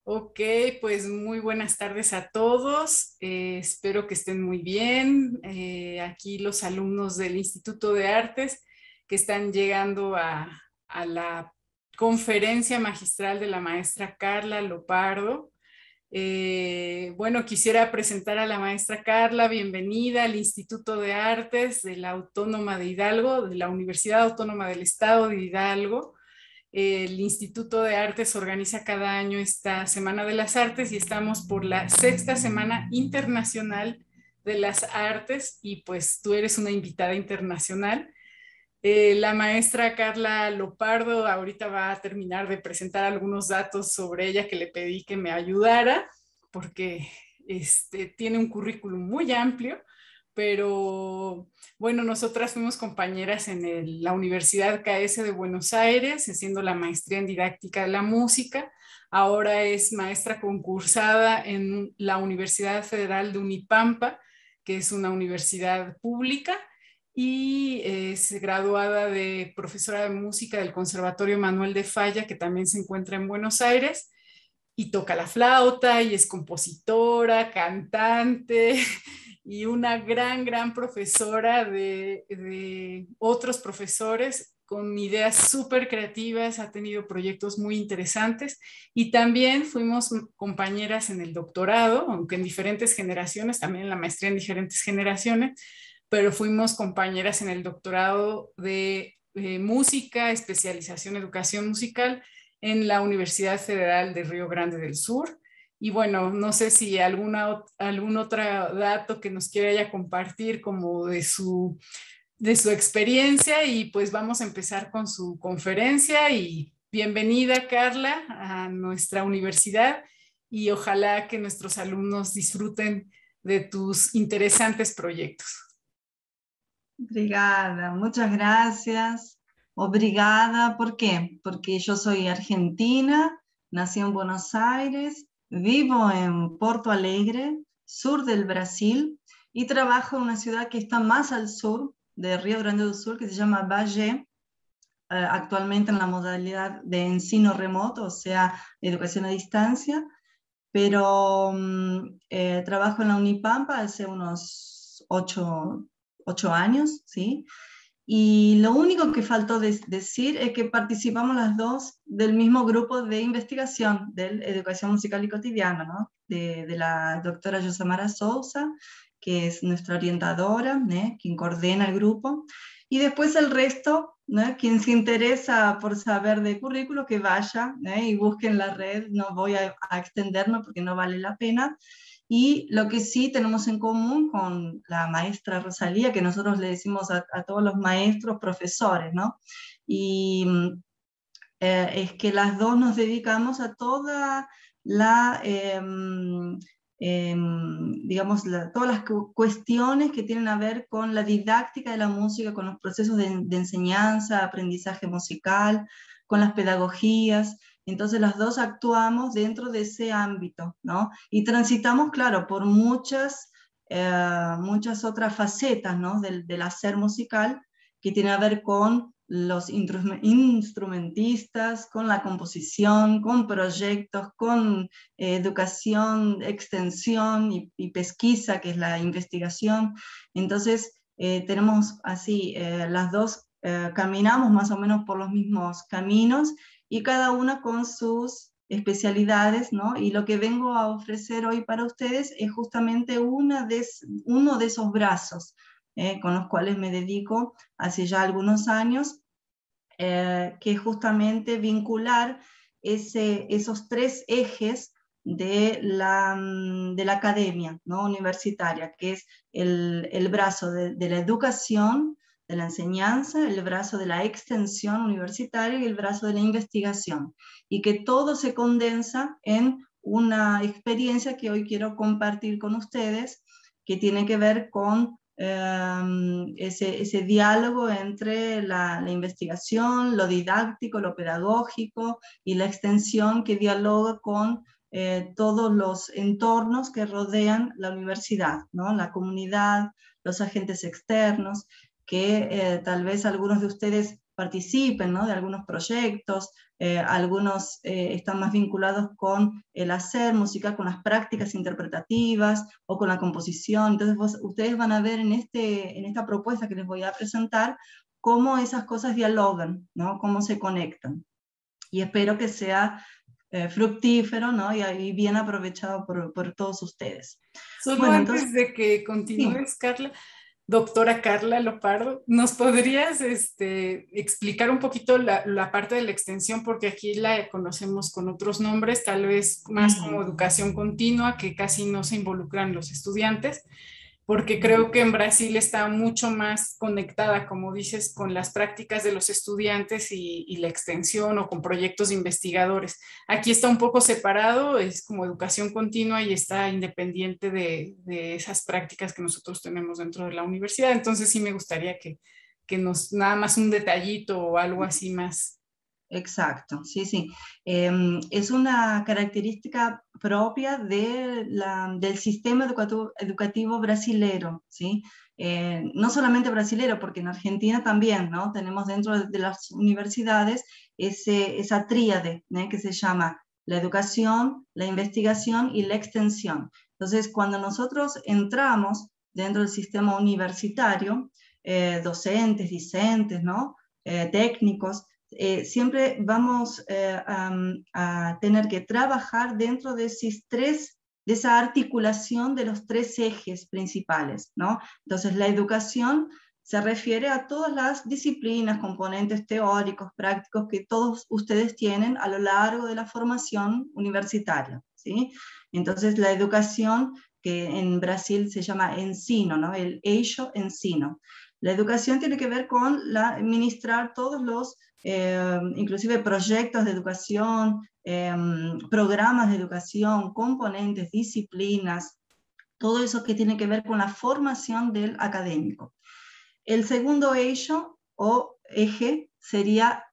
Ok, pues muy buenas tardes a todos. Espero que estén muy bien. Aquí los alumnos del Instituto de Artes que están llegando a la conferencia magistral de la maestra Carla Lopardo. Bueno, quisiera presentar a la maestra Carla. Bienvenida al Instituto de Artes de la Autónoma de Hidalgo, de la Universidad Autónoma del Estado de Hidalgo. El Instituto de Artes organiza cada año esta Semana de las Artes y estamos por la sexta Semana Internacional de las Artes y pues tú eres una invitada internacional. La maestra Carla Lopardo ahorita va a terminar de presentar algunos datos sobre ella que le pedí que me ayudara porque tiene un currículum muy amplio, pero bueno, nosotras fuimos compañeras en la Universidad KS de Buenos Aires, haciendo la maestría en didáctica de la música. Ahora es maestra concursada en la Universidad Federal de Unipampa, que es una universidad pública, y es graduada de profesora de música del Conservatorio Manuel de Falla, que también se encuentra en Buenos Aires, y toca la flauta y es compositora, cantante y una gran profesora de otros profesores con ideas súper creativas, ha tenido proyectos muy interesantes y también fuimos compañeras en el doctorado, aunque en diferentes generaciones, también en la maestría en diferentes generaciones, pero fuimos compañeras en el doctorado de música, especialización, educación musical en la Universidad Federal de Río Grande del Sur. Y bueno, no sé si algún otro dato que nos quiera ella compartir como de su experiencia y pues vamos a empezar con su conferencia y bienvenida Carla a nuestra universidad y ojalá que nuestros alumnos disfruten de tus interesantes proyectos. Obrigada, muchas gracias. Obrigada, ¿por qué? Porque yo soy argentina, nací en Buenos Aires, vivo en Porto Alegre, sur del Brasil, y trabajo en una ciudad que está más al sur de Río Grande do Sul, que se llama Valle, actualmente en la modalidad de ensino remoto, o sea, educación a distancia, pero trabajo en la Unipampa hace unos 8 años, ¿sí? Y lo único que faltó decir es que participamos las dos del mismo grupo de investigación de educación musical y cotidiana, ¿no? De la doctora Yosamara Sousa, que es nuestra orientadora, ¿no? Quien coordena el grupo. Y después el resto, ¿no? Quien se interesa por saber de currículo, que vaya, ¿no? Y busque en la red. No voy a extenderme porque no vale la pena. Y lo que sí tenemos en común con la maestra Rosalía, que nosotros le decimos a todos los maestros, profesores, ¿no? Y es que las dos nos dedicamos a toda la, digamos, todas las cuestiones que tienen a ver con la didáctica de la música, con los procesos de enseñanza, aprendizaje musical, con las pedagogías. Entonces las dos actuamos dentro de ese ámbito, ¿no? Y transitamos, claro, por muchas otras facetas, ¿no? del hacer musical que tiene a ver con los instrumentistas, con la composición, con proyectos, con educación, extensión y pesquisa, que es la investigación. Entonces, tenemos así, las dos caminamos más o menos por los mismos caminos y cada una con sus especialidades, ¿no? Y lo que vengo a ofrecer hoy para ustedes es justamente uno de esos brazos con los cuales me dedico hace ya algunos años, que es justamente vincular esos tres ejes de la academia, ¿no? Universitaria, que es el brazo de la educación, de la enseñanza, el brazo de la extensión universitaria y el brazo de la investigación, y que todo se condensa en una experiencia que hoy quiero compartir con ustedes, que tiene que ver con ese diálogo entre la investigación, lo didáctico, lo pedagógico y la extensión, que dialoga con todos los entornos que rodean la universidad, ¿no? La comunidad, los agentes externos, que tal vez algunos de ustedes participen, ¿no? De algunos proyectos, algunos están más vinculados con el hacer música, con las prácticas interpretativas o con la composición. Entonces ustedes van a ver en esta propuesta que les voy a presentar cómo esas cosas dialogan, ¿no? Cómo se conectan. Y espero que sea fructífero, ¿no? Y bien aprovechado por todos ustedes. Solo Bueno, entonces, antes de que sí. continúes, Carla, doctora Carla Lopardo, ¿nos podrías explicar un poquito la parte de la extensión? Porque aquí la conocemos con otros nombres, tal vez más como Mm, educación continua, que casi no se involucran los estudiantes, porque mm. creo que en Brasil está mucho más conectada, como dices, con las prácticas de los estudiantes y la extensión o con proyectos de investigadores. Aquí está un poco separado, es como educación continua y está independiente de esas prácticas que nosotros tenemos dentro de la universidad. Entonces sí me gustaría que nos, nada más un detallito o algo así más. Exacto, sí, sí. Es una característica propia del sistema educativo brasilero, ¿sí? No solamente brasilero, porque en Argentina también, ¿no? Tenemos dentro de las universidades esa tríade, ¿no? Que se llama la educación, la investigación y la extensión. Entonces, cuando nosotros entramos dentro del sistema universitario, docentes, discentes, ¿no? Técnicos, siempre vamos a tener que trabajar dentro de de esa articulación de los tres ejes principales, ¿no? Entonces, la educación se refiere a todas las disciplinas, componentes teóricos, prácticos que todos ustedes tienen a lo largo de la formación universitaria, ¿sí? Entonces, la educación, que en Brasil se llama ensino, ¿no? El eixo ensino. La educación tiene que ver con administrar todos los inclusive proyectos de educación, programas de educación, componentes, disciplinas, todo eso que tiene que ver con la formación del académico. El segundo eje sería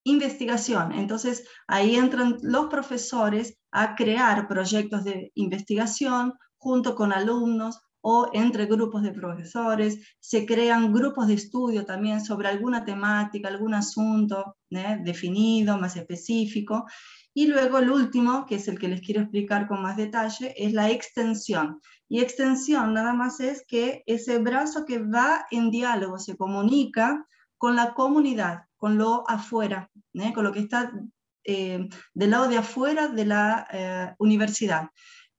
investigación. Entonces, ahí entran los profesores a crear proyectos de investigación junto con alumnos o entre grupos de profesores. Se crean grupos de estudio también sobre alguna temática, algún asunto definido, más específico. Y luego el último, que es el que les quiero explicar con más detalle, es la extensión. Y extensión nada más es que ese brazo que va en diálogo, se comunica con la comunidad, con lo afuera, con lo que está del lado de afuera de la universidad,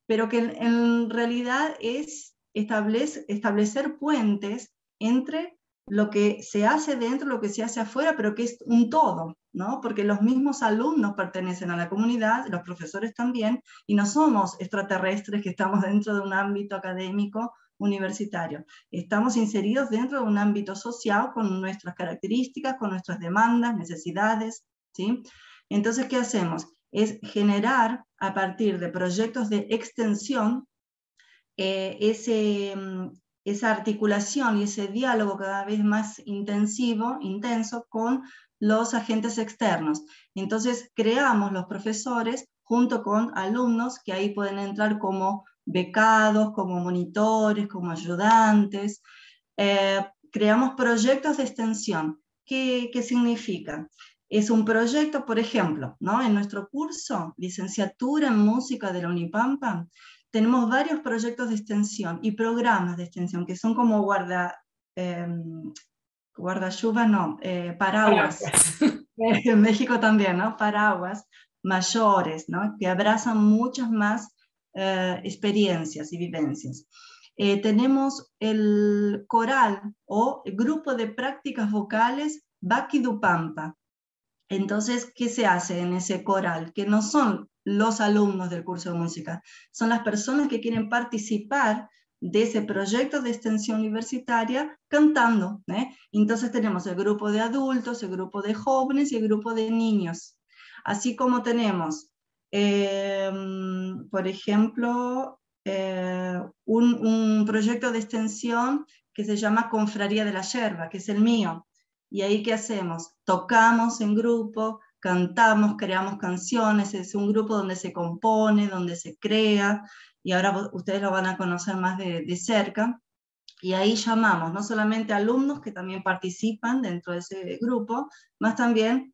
pero que en realidad es establecer puentes entre lo que se hace dentro, lo que se hace afuera, pero que es un todo, ¿no? Porque los mismos alumnos pertenecen a la comunidad, los profesores también, y no somos extraterrestres que estamos dentro de un ámbito académico universitario. Estamos inseridos dentro de un ámbito social con nuestras características, con nuestras demandas, necesidades, ¿sí? Entonces, ¿qué hacemos? Es generar a partir de proyectos de extensión esa articulación y ese diálogo cada vez más intenso con los agentes externos. Entonces creamos los profesores junto con alumnos que ahí pueden entrar como becados, como monitores, como ayudantes. Creamos proyectos de extensión. ¿Qué significa? Es un proyecto, por ejemplo, ¿no? En nuestro curso, licenciatura en música de la Unipampa, tenemos varios proyectos de extensión y programas de extensión que son como guardachuva, no, paraguas. En México también, ¿no? Paraguas mayores, ¿no? Que abrazan muchas más experiencias y vivencias. Tenemos el coral o el grupo de prácticas vocales Baki do Pampa. Entonces, ¿qué se hace en ese coral? Que no son los alumnos del curso de música, son las personas que quieren participar de ese proyecto de extensión universitaria cantando. Entonces tenemos el grupo de adultos, el grupo de jóvenes y el grupo de niños. Así como tenemos, por ejemplo, un proyecto de extensión que se llama Confraría de la Yerba, que es el mío. Y ahí, ¿qué hacemos? Tocamos en grupo, cantamos, creamos canciones, es un grupo donde se compone, donde se crea, y ahora ustedes lo van a conocer más de cerca. Y ahí llamamos no solamente alumnos que también participan dentro de ese grupo, más también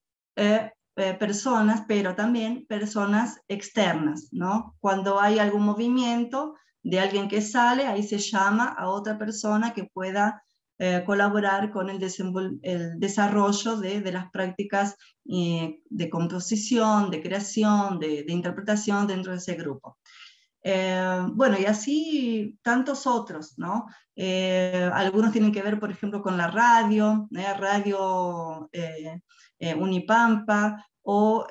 personas, pero también personas externas, ¿no? Cuando hay algún movimiento de alguien que sale, ahí se llama a otra persona que pueda colaborar con el desarrollo de las prácticas de composición, de creación, de interpretación dentro de ese grupo. Bueno, y así tantos otros, ¿no? Algunos tienen que ver, por ejemplo, con la radio, Radio Unipampa, o,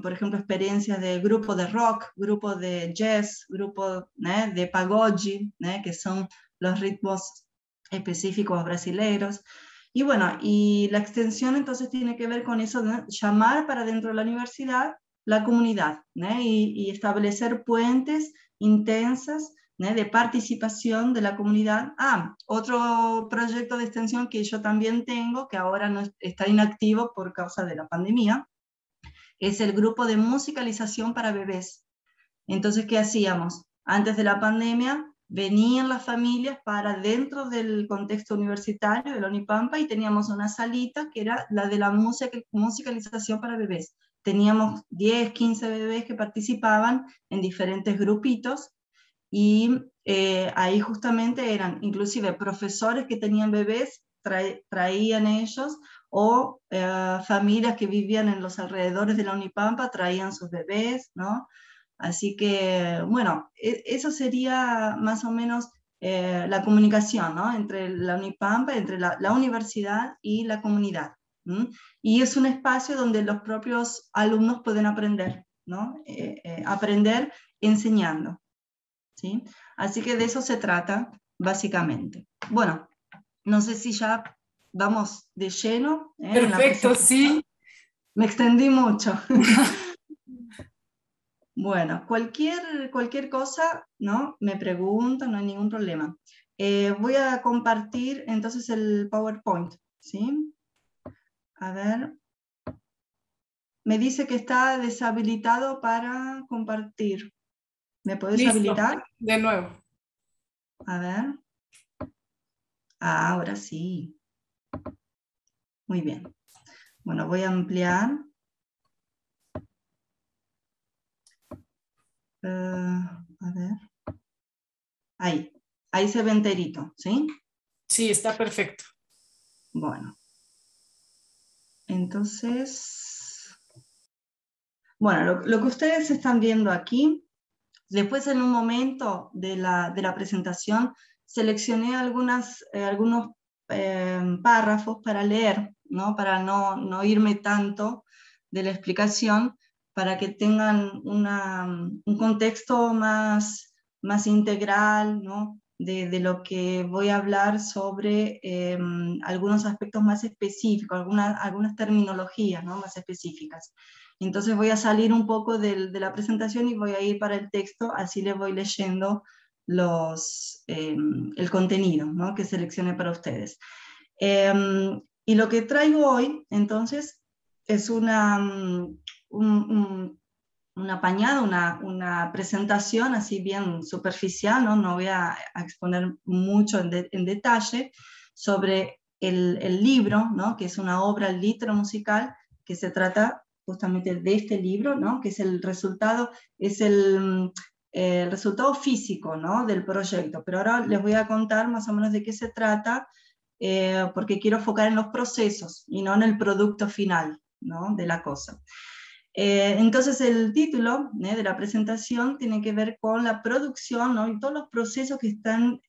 por ejemplo, experiencias de grupo de rock, grupo de jazz, grupo de pagode, que son los ritmos específicos brasileños. Y bueno, y la extensión entonces tiene que ver con eso de llamar para dentro de la universidad la comunidad, y establecer puentes intensas de participación de la comunidad. Otro proyecto de extensión que yo también tengo, que ahora no está inactivo por causa de la pandemia, es el grupo de musicalización para bebés. Entonces, ¿qué hacíamos? Antes de la pandemia, venían las familias para dentro del contexto universitario de la Unipampa y teníamos una salita que era la de la musicalización para bebés. Teníamos 10, 15 bebés que participaban en diferentes grupitos y ahí justamente eran inclusive profesores que tenían bebés, traían ellos, o familias que vivían en los alrededores de la Unipampa traían sus bebés, ¿no? Así que, bueno, eso sería más o menos la comunicación, ¿no? Entre la Unipampa, entre la universidad y la comunidad. Y es un espacio donde los propios alumnos pueden aprender, ¿no? Aprender enseñando, ¿sí? Así que de eso se trata, básicamente. Bueno, no sé si ya vamos de lleno en la Perfecto, presentación. sí. Me extendí mucho. Bueno, cualquier cosa, ¿no? Me preguntan, no hay ningún problema. Voy a compartir entonces el PowerPoint, ¿sí? A ver. Me dice que está deshabilitado para compartir. ¿Me puedes Listo, habilitar? de nuevo. A ver. Ahora sí. Muy bien. Bueno, voy a ampliar. A ver. Ahí se ve enterito, ¿sí? Sí, está perfecto. Bueno. Entonces, bueno, lo que ustedes están viendo aquí, después en un momento de la presentación, seleccioné algunos párrafos para leer, ¿no? Para no irme tanto de la explicación, para que tengan un contexto más integral, ¿no? De lo que voy a hablar sobre algunos aspectos más específicos, algunas terminologías, ¿no? Más específicas. Entonces voy a salir un poco de la presentación y voy a ir para el texto, así les voy leyendo el contenido, ¿no? Que seleccioné para ustedes. Y lo que traigo hoy, entonces, es un apañado, una presentación así bien superficial, no voy a exponer mucho en detalle sobre el libro, ¿no? Que es una obra litero-musical que se trata justamente de este libro, ¿no? Que es el resultado físico, ¿no? Del proyecto. Pero ahora les voy a contar más o menos de qué se trata, porque quiero enfocar en los procesos y no en el producto final, ¿no? De la cosa. Entonces el título de la presentación tiene que ver con la producción, ¿no? Y todos los procesos que están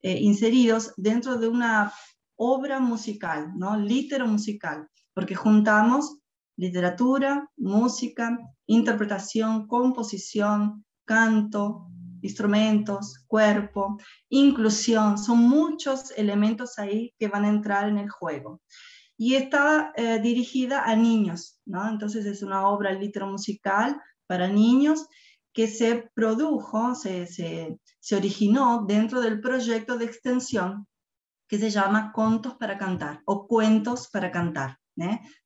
inseridos dentro de una obra musical, ¿no? Litero musical, porque juntamos literatura, música, interpretación, composición, canto, instrumentos, cuerpo, inclusión, son muchos elementos ahí que van a entrar en el juego. Y está dirigida a niños, ¿no? Entonces es una obra litero-musical para niños que se produjo, se originó dentro del proyecto de extensión que se llama Contos para Cantar o Cuentos para Cantar,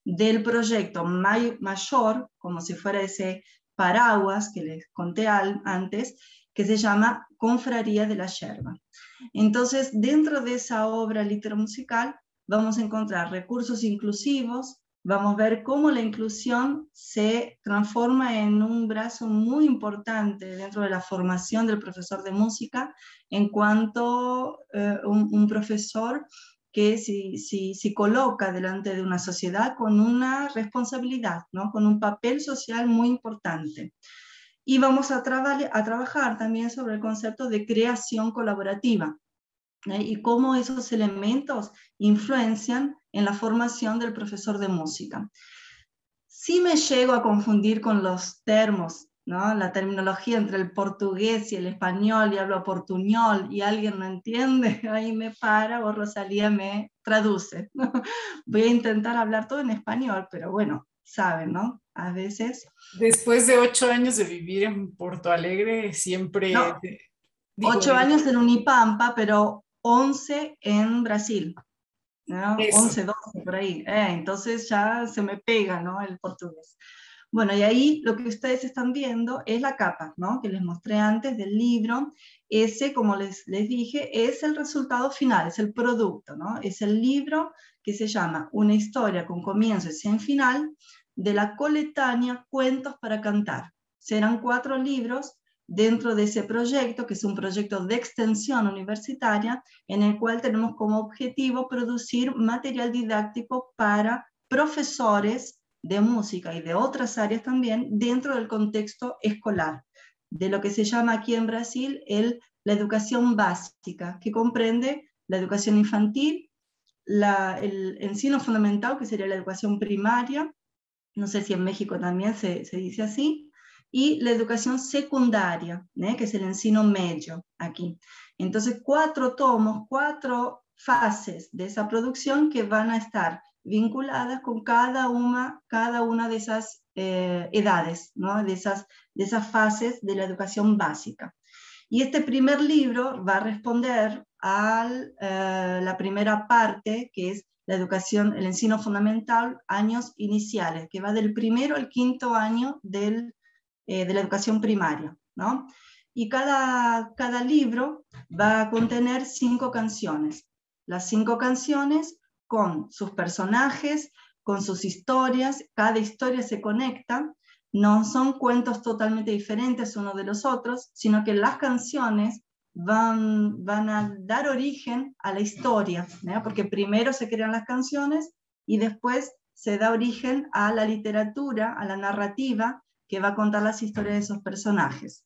del proyecto mayor, como si fuera ese paraguas que les conté antes, que se llama Confraría de la Yerba. Entonces, dentro de esa obra literamusical vamos a encontrar recursos inclusivos, vamos a ver cómo la inclusión se transforma en un brazo muy importante dentro de la formación del profesor de música, en cuanto un profesor que si coloca delante de una sociedad con una responsabilidad, ¿no? Con un papel social muy importante. Y vamos a trabajar también sobre el concepto de creación colaborativa, y cómo esos elementos influencian en la formación del profesor de música. Si me llego a confundir con los termos, ¿no? La terminología entre el portugués y el español, y hablo portuñol y alguien no entiende, ahí me para o Rosalía me traduce. Voy a intentar hablar todo en español, pero bueno, saben, ¿no? A veces... Después de 8 años de vivir en Porto Alegre, siempre, No, digo, 8 años en Unipampa, pero 11 en Brasil, ¿no? eso. 11, 12 por ahí. Entonces ya se me pega, ¿no? El portugués. Bueno, y ahí lo que ustedes están viendo es la capa, ¿no? Que les mostré antes del libro. Ese, como les dije, es el resultado final, es el producto, ¿no? Es el libro que se llama Una historia con comienzo y sin final, de la coletánea Cuentos para Cantar. Serán 4 libros dentro de ese proyecto, que es un proyecto de extensión universitaria, en el cual tenemos como objetivo producir material didáctico para profesores de música y de otras áreas también dentro del contexto escolar, de lo que se llama aquí en Brasil la educación básica, que comprende la educación infantil, el ensino fundamental, que sería la educación primaria, no sé si en México también se dice así, y la educación secundaria, que es el ensino medio aquí. Entonces, 4 tomos, 4 fases de esa producción que van a estar vinculadas con cada una de esas edades, ¿no? de esas fases de la educación básica. Y este primer libro va a responder a la primera parte, que es la educación, el ensino fundamental, años iniciales, que va del primero al quinto año de la educación primaria, ¿no? Y cada libro va a contener 5 canciones. Las 5 canciones con sus personajes, con sus historias, cada historia se conecta, no son cuentos totalmente diferentes unos de los otros, sino que las canciones van a dar origen a la historia, ¿no? Porque primero se crean las canciones y después se da origen a la literatura, a la narrativa, que va a contar las historias de esos personajes.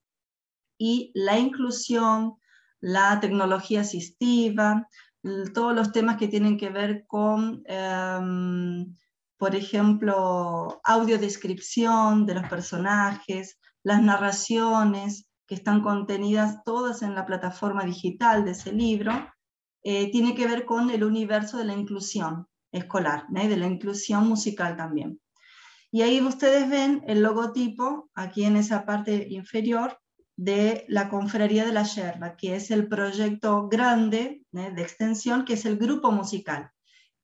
Y la inclusión, la tecnología asistiva, todos los temas que tienen que ver con, por ejemplo, audiodescripción de los personajes, las narraciones que están contenidas todas en la plataforma digital de ese libro, tiene que ver con el universo de la inclusión escolar, ¿no? Y de la inclusión musical también. Y ahí ustedes ven el logotipo, aquí en esa parte inferior, de la Confraría de la Yerba, que es el proyecto grande de extensión, que es el grupo musical,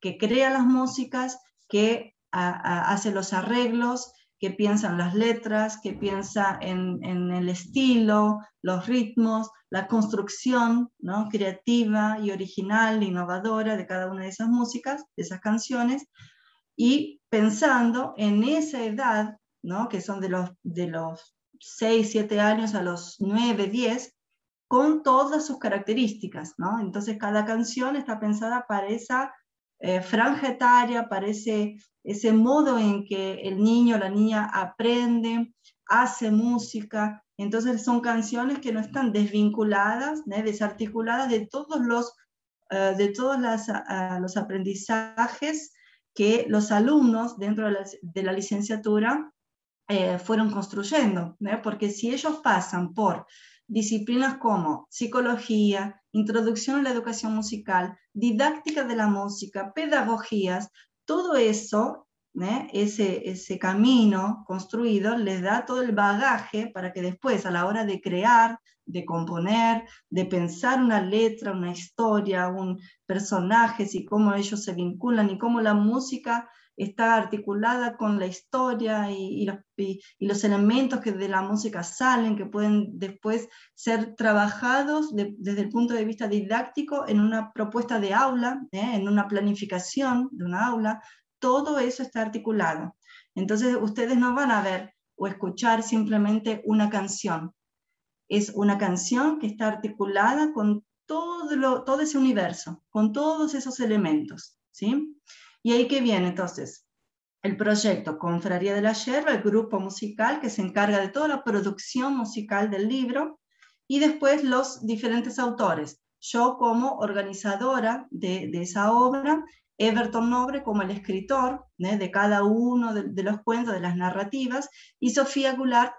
que crea las músicas, que hace los arreglos, que piensa en las letras, que piensa en el estilo, los ritmos, la construcción, ¿no? creativa y original, innovadora de cada una de esas músicas, de esas canciones, y pensando en esa edad, ¿no? que son de los 6, 7 años a los 9, 10, con todas sus características, ¿no? Entonces cada canción está pensada para esa franja etaria, para ese modo en que el niño o la niña aprende, hace música. Entonces son canciones que no están desvinculadas, ¿no? desarticuladas de todos los los aprendizajes que los alumnos dentro de la licenciatura fueron construyendo, ¿no? Porque si ellos pasan por disciplinas como psicología, introducción a la educación musical, didáctica de la música, pedagogías, todo eso, ¿no? ese camino construido les da todo el bagaje para que después a la hora de crear, de componer, de pensar una letra, una historia, un personajes y cómo ellos se vinculan y cómo la música está articulada con la historia y los elementos que de la música salen, que pueden después ser trabajados desde el punto de vista didáctico en una propuesta de aula, en una planificación de una aula. Todo eso está articulado. Entonces ustedes no van a ver o escuchar simplemente una canción. Es una canción que está articulada con todo ese universo, con todos esos elementos, ¿sí? Y ahí que viene entonces el proyecto Confraría de la Yerba, el grupo musical que se encarga de toda la producción musical del libro, y después los diferentes autores. Yo como organizadora de esa obra, Everton Nobre como el escritor de cada uno de los cuentos, de las narrativas, y Sofía Goulart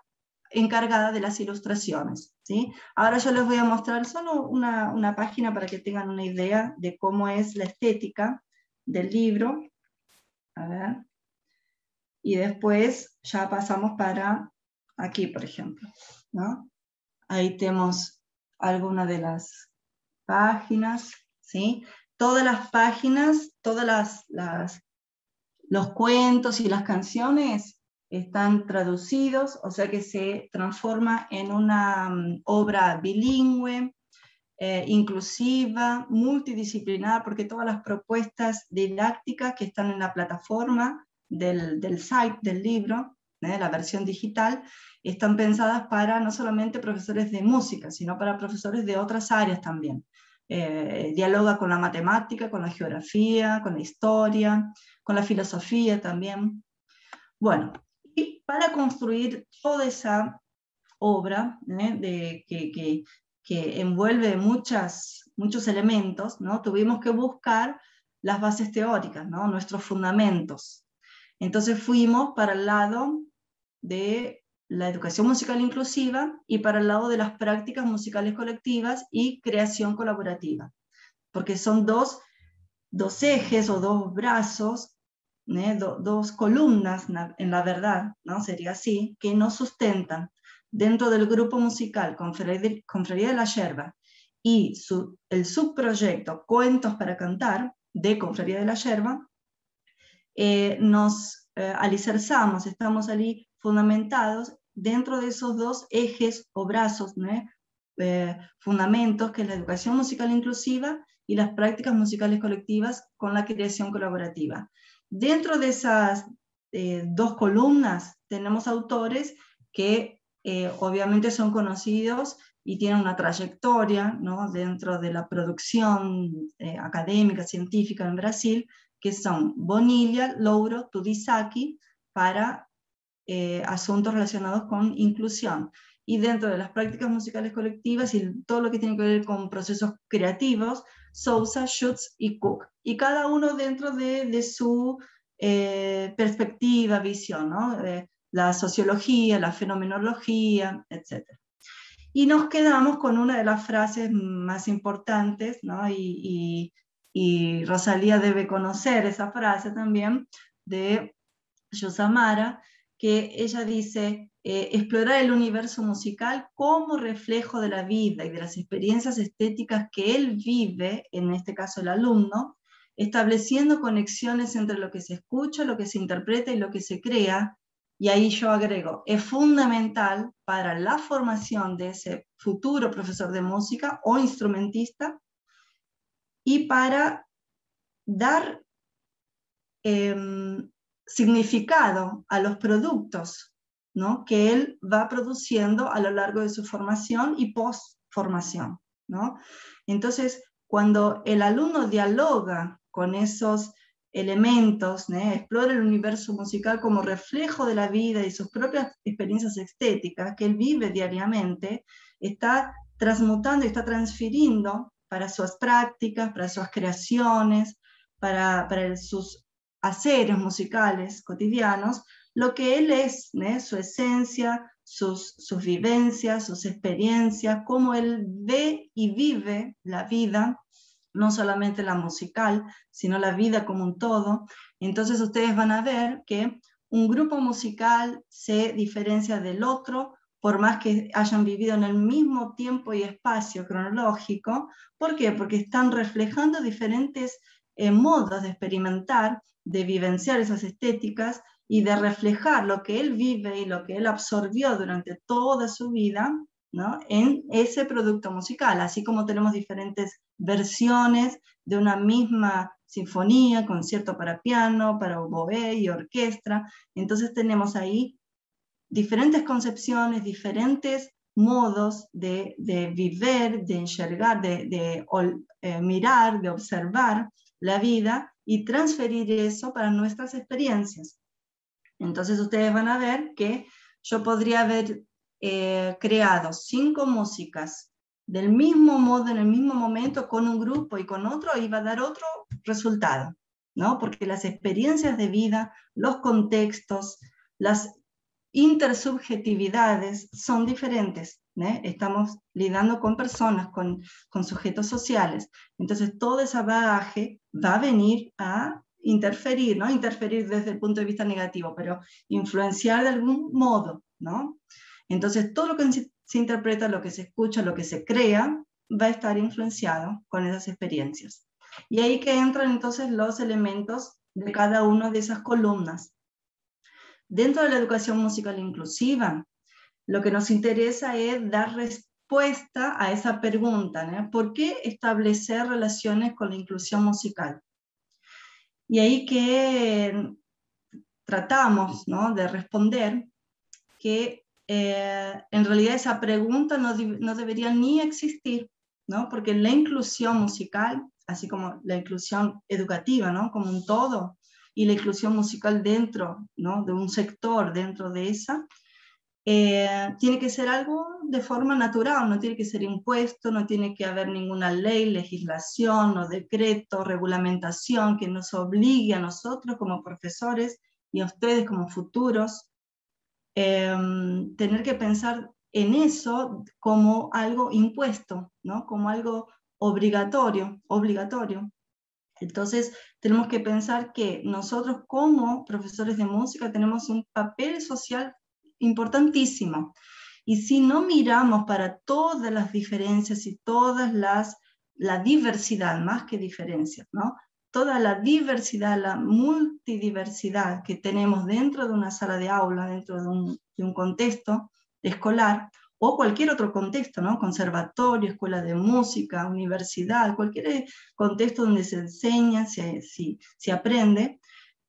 encargada de las ilustraciones, ¿sí? Ahora yo les voy a mostrar solo una página para que tengan una idea de cómo es la estética del libro. A ver. Y después ya pasamos para aquí, por ejemplo, ¿no? Ahí tenemos algunas de las páginas, ¿sí? Todas las páginas, los cuentos y las canciones están traducidos, o sea que se transforma en una obra bilingüe, inclusiva, multidisciplinar, porque todas las propuestas didácticas que están en la plataforma del site del libro, la versión digital, están pensadas para no solamente profesores de música, sino para profesores de otras áreas también. Dialoga con la matemática, con la geografía, con la historia, con la filosofía también. Bueno, y para construir toda esa obra que envuelve muchos elementos, ¿no? Tuvimos que buscar las bases teóricas, ¿no? Nuestros fundamentos. Entonces fuimos para el lado de la educación musical inclusiva y para el lado de las prácticas musicales colectivas y creación colaborativa, porque son dos ejes o dos brazos, dos columnas en la verdad, ¿no? Sería así, que nos sustentan dentro del grupo musical Confraría de la Yerba y el subproyecto Cuentos para Cantar de Confraría de la Yerba. Nos alicerzamos, estamos allí fundamentados dentro de esos dos ejes o brazos, fundamentos, que es la educación musical inclusiva y las prácticas musicales colectivas con la creación colaborativa. Dentro de esas dos columnas tenemos autores que obviamente son conocidos y tienen una trayectoria, ¿no? Dentro de la producción académica, científica en Brasil, que son Bonilla, Louro, Tudisaki, para asuntos relacionados con inclusión. Y dentro de las prácticas musicales colectivas y todo lo que tiene que ver con procesos creativos, Sousa, Schutz y Cook. Y cada uno dentro de su perspectiva, visión, ¿no? La sociología, la fenomenología, etc. Y nos quedamos con una de las frases más importantes, ¿no? Y Rosalía debe conocer esa frase también, de Yosamara, que ella dice, explorar el universo musical como reflejo de la vida y de las experiencias estéticas que él vive, en este caso el alumno, estableciendo conexiones entre lo que se escucha, lo que se interpreta y lo que se crea. Y ahí yo agrego, es fundamental para la formación de ese futuro profesor de música o instrumentista y para dar significado a los productos, ¿no? Que él va produciendo a lo largo de su formación y post-formación, ¿no? Entonces, cuando el alumno dialoga con esos elementos, explora el universo musical como reflejo de la vida y sus propias experiencias estéticas que él vive diariamente, está transmutando y está transfiriendo para sus prácticas, para sus creaciones, para sus haceres musicales cotidianos, lo que él es, su esencia, sus vivencias, sus experiencias, cómo él ve y vive la vida, no solamente la musical, sino la vida como un todo. Entonces ustedes van a ver que un grupo musical se diferencia del otro, por más que hayan vivido en el mismo tiempo y espacio cronológico. ¿Por qué? Porque están reflejando diferentes modos de experimentar, de vivenciar esas estéticas y de reflejar lo que él vive y lo que él absorbió durante toda su vida, ¿no?, en ese producto musical, así como tenemos diferentes versiones de una misma sinfonía, concierto para piano, para oboe y orquesta. Entonces tenemos ahí diferentes concepciones, diferentes modos de vivir, de enxergar, de mirar, de observar la vida y transferir eso para nuestras experiencias. Entonces ustedes van a ver que yo podría haber creado 5 músicas del mismo modo, en el mismo momento, con un grupo y con otro, iba a dar otro resultado, ¿no? Porque las experiencias de vida, los contextos, las intersubjetividades son diferentes, ¿eh? Estamos lidiando con personas, con sujetos sociales, entonces todo ese bagaje va a venir a interferir, no interferir desde el punto de vista negativo, pero influenciar de algún modo, ¿no? Entonces todo lo que se interpreta, lo que se escucha, lo que se crea, va a estar influenciado con esas experiencias. Y ahí que entran entonces los elementos de cada una de esas columnas. Dentro de la educación musical inclusiva, lo que nos interesa es dar respuesta a esa pregunta, ¿no? ¿Por qué establecer relaciones con la inclusión musical? Y ahí que tratamos, ¿no?, de responder que en realidad esa pregunta no debería ni existir, ¿no? Porque la inclusión musical, así como la inclusión educativa, ¿no?, como un todo, y la inclusión musical dentro, ¿no?, de un sector dentro de esa, tiene que ser algo de forma natural, no tiene que ser impuesto, no tiene que haber ninguna ley, legislación o decreto, regulamentación que nos obligue a nosotros como profesores y a ustedes como futuros, tener que pensar en eso como algo impuesto, ¿no?, como algo obligatorio. Entonces tenemos que pensar que nosotros como profesores de música tenemos un papel social importantísimo. Y si no miramos para todas las diferencias y la diversidad, más que diferencias, ¿no?, toda la diversidad, la multidiversidad que tenemos dentro de una sala de aula, dentro de un contexto escolar, o cualquier otro contexto, ¿no?, conservatorio, escuela de música, universidad, cualquier contexto donde se enseña, se aprende,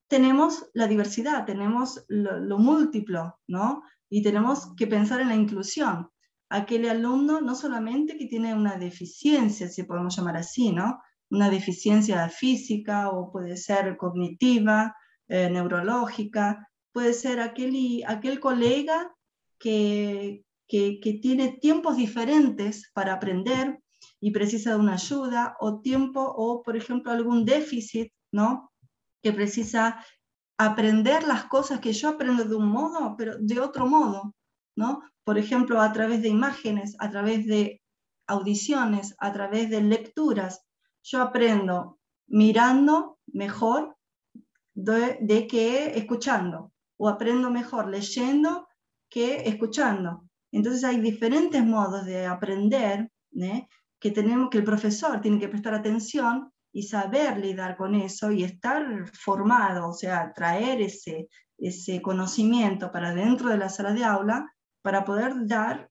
tenemos la diversidad, tenemos lo múltiplo, ¿no? Y tenemos que pensar en la inclusión. Aquel alumno no solamente que tiene una deficiencia, si podemos llamar así, ¿no?, una deficiencia física o puede ser cognitiva, neurológica, puede ser aquel colega que tiene tiempos diferentes para aprender y precisa de una ayuda, o por ejemplo algún déficit, ¿no?, que precisa aprender las cosas que yo aprendo de un modo, pero de otro modo, ¿no? Por ejemplo, a través de imágenes, a través de audiciones, a través de lecturas. Yo aprendo mirando mejor de que escuchando, o aprendo mejor leyendo que escuchando. Entonces hay diferentes modos de aprender, ¿eh?, que el profesor tiene que prestar atención y saber lidiar con eso y estar formado, o sea, traer ese conocimiento para dentro de la sala de aula para poder dar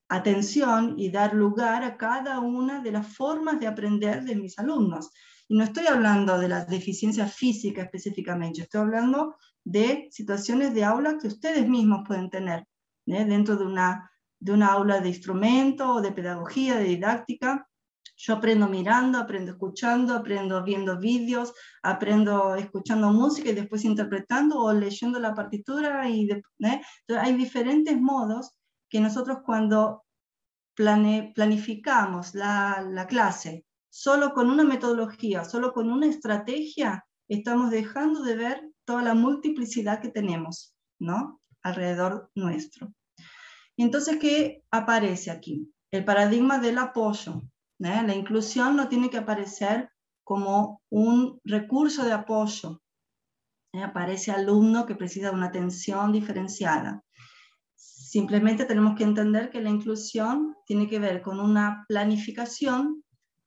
atención y dar lugar a cada una de las formas de aprender de mis alumnos. Y no estoy hablando de la deficiencia física específicamente, estoy hablando de situaciones de aula que ustedes mismos pueden tener, dentro de una aula de instrumento o de pedagogía, de didáctica. Yo aprendo mirando, aprendo escuchando, aprendo viendo vídeos, aprendo escuchando música y después interpretando o leyendo la partitura. Entonces hay diferentes modos que nosotros cuando planificamos la clase solo con una metodología, solo con una estrategia, estamos dejando de ver toda la multiplicidad que tenemos, ¿no?, alrededor nuestro. Entonces, ¿qué aparece aquí? El paradigma del apoyo. La inclusión no tiene que aparecer como un recurso de apoyo. Aparece alumno que precisa de una atención diferenciada. Simplemente tenemos que entender que la inclusión tiene que ver con una planificación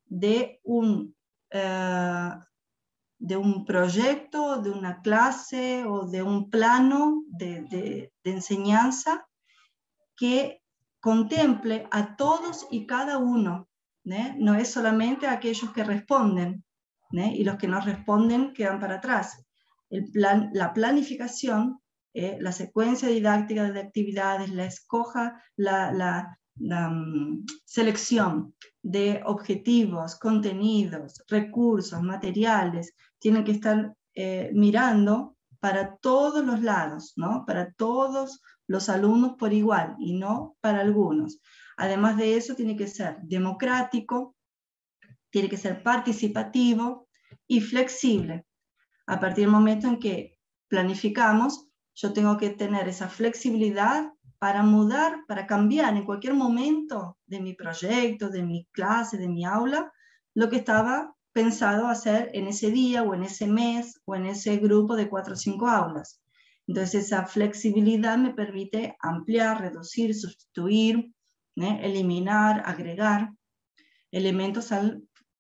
de un de un proyecto, de una clase o de un plano de enseñanza que contemple a todos y cada uno, ¿né? No es solamente a aquellos que responden, ¿né? Y los que no responden quedan para atrás. La planificación, la secuencia didáctica de actividades, la selección de objetivos, contenidos, recursos, materiales, tienen que estar mirando para todos los lados, ¿no? Para todos los alumnos por igual y no para algunos. Además de eso, tiene que ser democrático, tiene que ser participativo y flexible. A partir del momento en que planificamos, yo tengo que tener esa flexibilidad para mudar, para cambiar en cualquier momento de mi proyecto, de mi clase, de mi aula, lo que estaba pensado hacer en ese día o en ese mes o en ese grupo de 4 o 5 aulas. Entonces esa flexibilidad me permite ampliar, reducir, sustituir, eliminar, agregar elementos a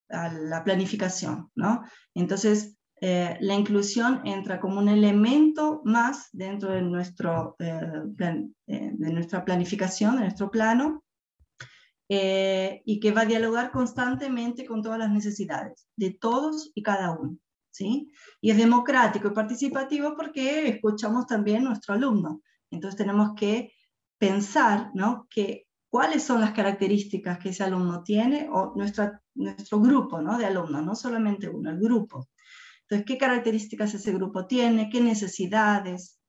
la planificación, ¿no? Entonces, la inclusión entra como un elemento más dentro de, de nuestra planificación, de nuestro plano, y que va a dialogar constantemente con todas las necesidades de todos y cada uno, ¿sí? Y es democrático y participativo porque escuchamos también a nuestro alumno. Entonces tenemos que pensar, ¿no? cuáles son las características que ese alumno tiene, o nuestro grupo, ¿no? De alumnos, no solamente uno, el grupo. Entonces, ¿qué características ese grupo tiene? ¿Qué necesidades?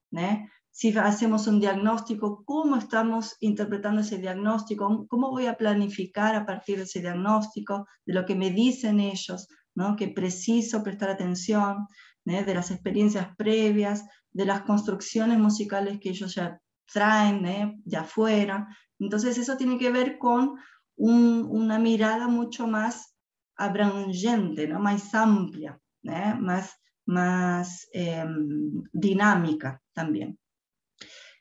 Si hacemos un diagnóstico, ¿cómo estamos interpretando ese diagnóstico? ¿Cómo voy a planificar a partir de ese diagnóstico, de lo que me dicen ellos, ¿no? Que preciso prestar atención, de las experiencias previas, de las construcciones musicales que ellos ya traen de afuera. Entonces eso tiene que ver con una mirada mucho más abrangente, ¿no? Más amplia, más dinámica también.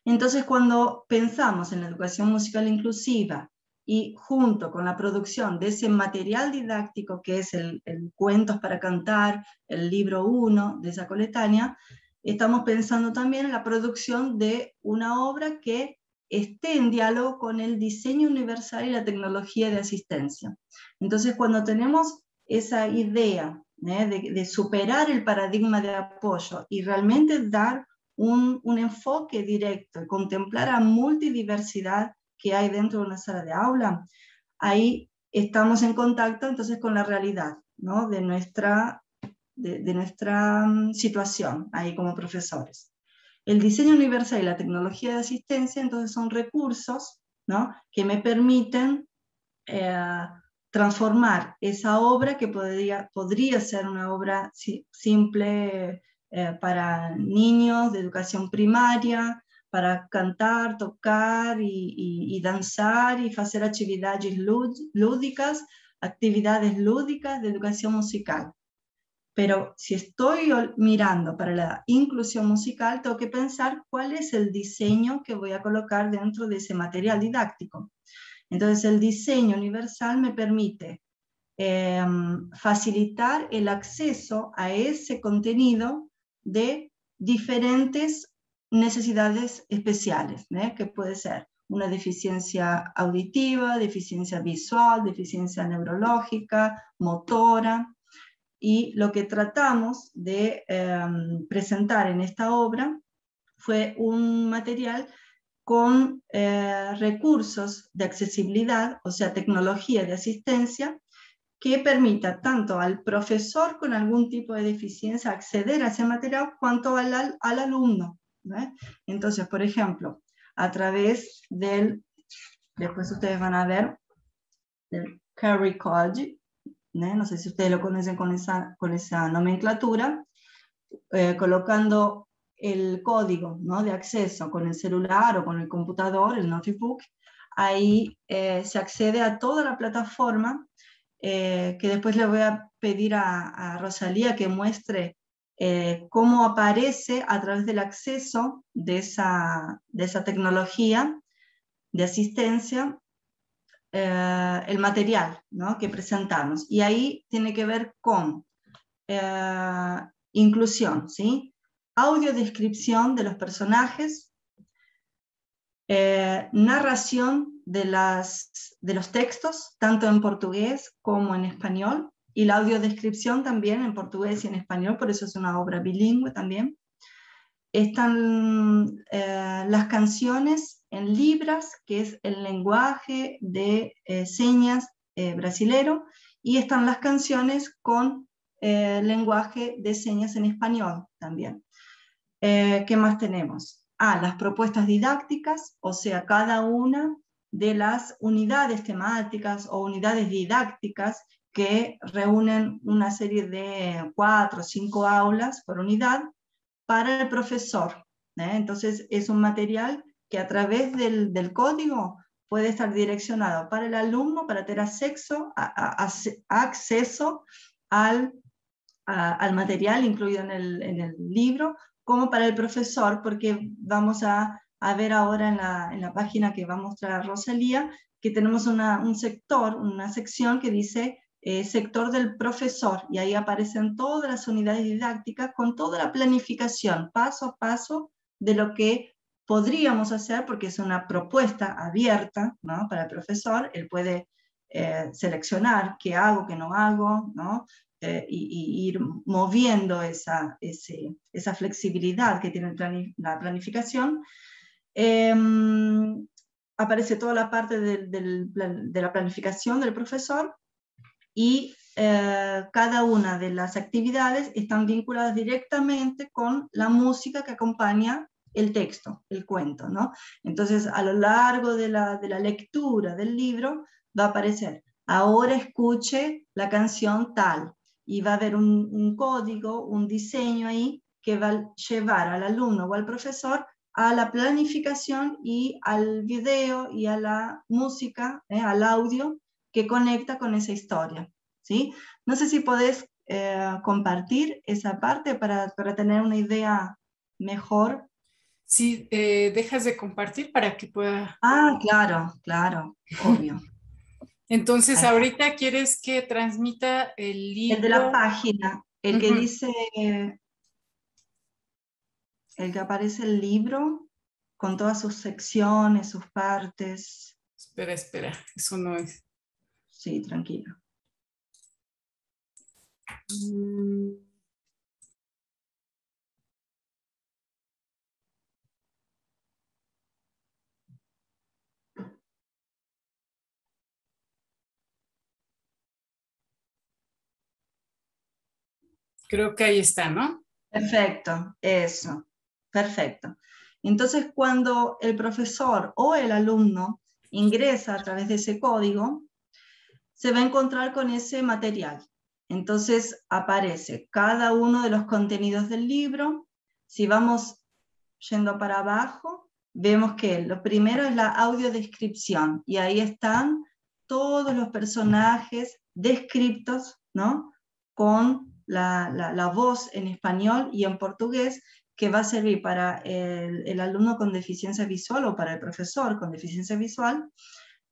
Entonces, cuando pensamos en la educación musical inclusiva y junto con la producción de ese material didáctico que es el Cuentos para Cantar, el libro 1 de esa coletánea, estamos pensando también en la producción de una obra que esté en diálogo con el diseño universal y la tecnología de asistencia. Entonces, cuando tenemos esa idea de superar el paradigma de apoyo y realmente dar un enfoque directo y contemplar la multidiversidad que hay dentro de una sala de aula, ahí estamos en contacto entonces con la realidad, ¿no? de nuestra situación ahí como profesores. El diseño universal y la tecnología de asistencia entonces son recursos, ¿no? que me permiten transformar esa obra que podría ser una obra simple para niños de educación primaria, para cantar, tocar y danzar y hacer actividades lúdicas de educación musical. Pero si estoy mirando para la inclusión musical, tengo que pensar cuál es el diseño que voy a colocar dentro de ese material didáctico. Entonces el diseño universal me permite facilitar el acceso a ese contenido de diferentes necesidades especiales, que puede ser una deficiencia auditiva, deficiencia visual, deficiencia neurológica, motora. Y lo que tratamos de presentar en esta obra fue un material con recursos de accesibilidad, o sea, tecnología de asistencia, que permita tanto al profesor con algún tipo de deficiencia acceder a ese material, cuanto al alumno, ¿no? Entonces, por ejemplo, a través después ustedes van a ver, del QR Code, no sé si ustedes lo conocen con esa nomenclatura, colocando el código, ¿no? de acceso con el celular o con el computador, el notebook, ahí se accede a toda la plataforma, que después le voy a pedir a Rosalía que muestre cómo aparece a través del acceso de esa tecnología de asistencia, el material, ¿no?, que presentamos. Y ahí tiene que ver con inclusión, ¿sí? Audiodescripción de los personajes, narración de los textos, tanto en portugués como en español, y la audiodescripción también en portugués y en español, por eso es una obra bilingüe también. Están las canciones en libras, que es el lenguaje de señas brasilero, y están las canciones con lenguaje de señas en español también. ¿Qué más tenemos? Las propuestas didácticas, o sea, cada una de las unidades temáticas o unidades didácticas que reúnen una serie de 4 o 5 aulas por unidad para el profesor. Entonces es un material que a través del código puede estar direccionado para el alumno para tener acceso al material incluido en el libro, como para el profesor, porque vamos a ver ahora en la página que va a mostrar Rosalía, que tenemos un sector, una sección que dice sector del profesor, y ahí aparecen todas las unidades didácticas con toda la planificación, paso a paso, de lo que podríamos hacer, porque es una propuesta abierta, ¿no?, para el profesor. Él puede seleccionar qué hago, qué no hago, ¿no?, y ir moviendo esa flexibilidad que tiene la planificación. Aparece toda la parte de la planificación del profesor, y cada una de las actividades están vinculadas directamente con la música que acompaña el texto, el cuento, ¿no? Entonces, a lo largo de la lectura del libro va a aparecer: ahora escuche la canción tal, y va a haber un código, un diseño ahí que va a llevar al alumno o al profesor a la planificación y al video y a la música, al audio que conecta con esa historia, ¿sí? No sé si podés compartir esa parte para tener una idea mejor. Sí, dejas de compartir para que pueda. Claro, claro, obvio. Entonces, Ahí está. ahorita quieres que transmita el El de la libro. página, el que Ujú. dice, el que aparece el libro con todas sus secciones, sus partes. Espera, eso no es. Sí, tranquilo. Mm, Creo que ahí está, ¿no? Perfecto, eso, perfecto. Entonces, cuando el profesor o el alumno ingresa a través de ese código, se va a encontrar con ese material. Entonces, aparece cada uno de los contenidos del libro. Si vamos yendo para abajo, vemos que lo primero es la audiodescripción, y ahí están todos los personajes descritos, ¿no?, con la voz en español y en portugués, que va a servir para el alumno con deficiencia visual o para el profesor con deficiencia visual,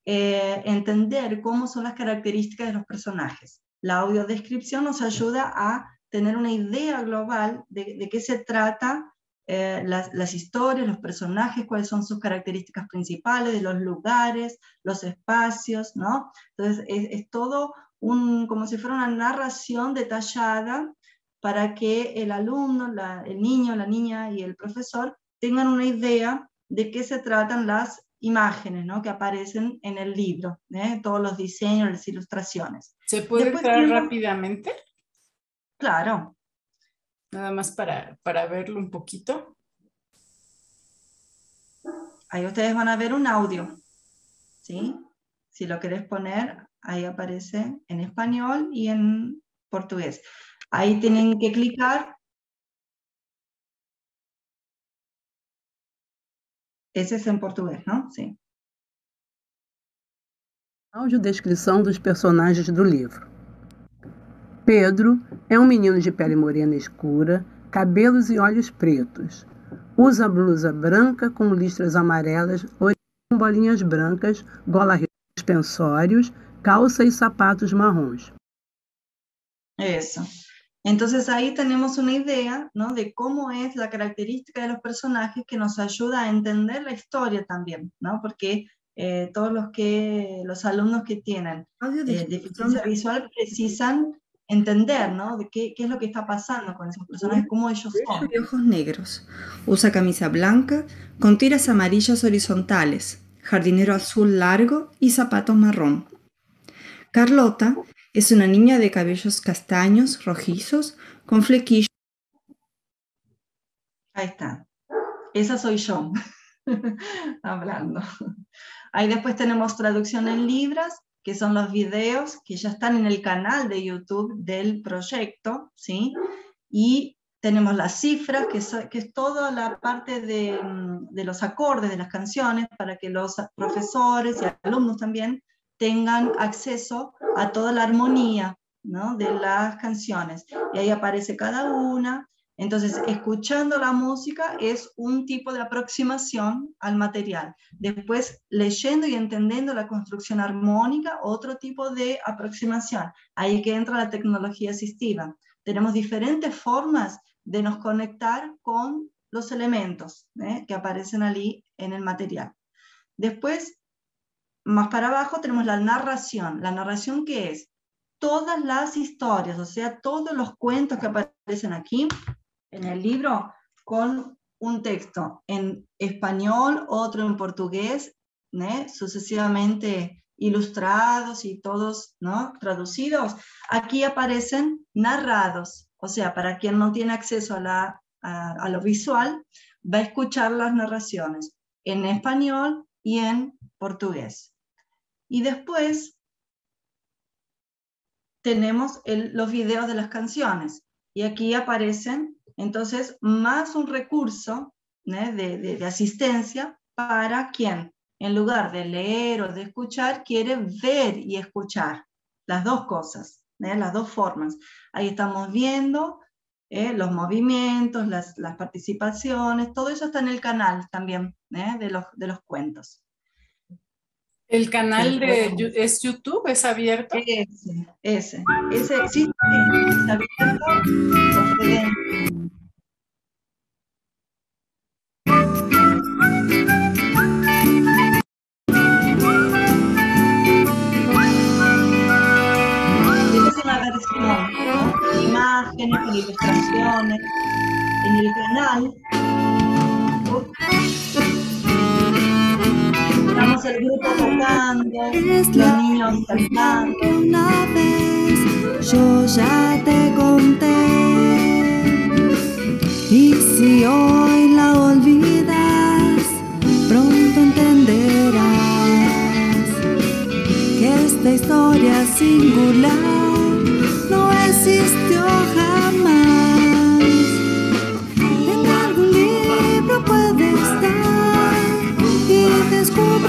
entender cómo son las características de los personajes. La audiodescripción nos ayuda a tener una idea global de qué se trata, las historias, los personajes, cuáles son sus características principales, de los lugares, los espacios, ¿no? Entonces es todo como si fuera una narración detallada para que el alumno, el niño, la niña y el profesor tengan una idea de qué se tratan las imágenes, ¿no?, que aparecen en el libro, todos los diseños, las ilustraciones. ¿Se puede Después entrar tenemos, rápidamente? claro, Nada más para verlo un poquito. ahí ustedes van a ver un audio, ¿sí? Si lo querés poner, ahí aparece en español y en portugués. Ahí tienen que clicar. Esse é em português, não? Sim. Audiodescrição dos personagens do livro. Pedro é um menino de pele morena escura, cabelos e olhos pretos. Usa blusa branca com listras amarelas, orelhas com bolinhas brancas, gola suspensórios, calça y sapatos marrons. Eso. Entonces ahí tenemos una idea, ¿no?, de cómo es la característica de los personajes que nos ayuda a entender la historia también, ¿no? Porque todos los alumnos que tienen deficiencia visual precisan entender, ¿no?, de qué es lo que está pasando con esos personajes, cómo ellos son. De ojos negros. Usa camisa blanca con tiras amarillas horizontales, jardinero azul largo y zapatos marrón. Carlota es una niña de cabellos castaños, rojizos, con flequillos. Ahí está. Esa soy yo, hablando. Ahí después tenemos traducción en libras, que son los videos que ya están en el canal de YouTube del proyecto, ¿sí? Y tenemos las cifras, que es toda la parte de los acordes de las canciones, para que los profesores y alumnos también tengan acceso a toda la armonía, ¿no?, de las canciones. Y ahí aparece cada una. Entonces, escuchando la música es un tipo de aproximación al material. Después, leyendo y entendiendo la construcción armónica, otro tipo de aproximación. Ahí que entra la tecnología asistiva. Tenemos diferentes formas de nos conectar con los elementos que aparecen allí en el material. Después, más para abajo, tenemos la narración. ¿La narración qué es? Todas las historias, o sea, todos los cuentos que aparecen aquí en el libro, con un texto en español, otro en portugués, sucesivamente ilustrados y todos, ¿no?, traducidos. Aquí aparecen narrados, o sea, para quien no tiene acceso a lo visual, va a escuchar las narraciones en español y en portugués. Y después tenemos los videos de las canciones, y aquí aparecen entonces más un recurso de asistencia para quien, en lugar de leer o de escuchar, quiere ver y escuchar, las dos cosas, las dos formas. Ahí estamos viendo los movimientos, las participaciones, todo eso está en el canal también de los cuentos. ¿El canal es YouTube? ¿Es abierto? Ese existe, es abierto, lo pueden... Esta es una versión, ¿no?, con imágenes, con ilustraciones. En el canal estamos el grupo tocando, los niños cantando. Una vez yo ya te conté, y si hoy la olvidas, pronto entenderás que esta historia singular no existió jamás. En algún libro puede estar y descubrirás.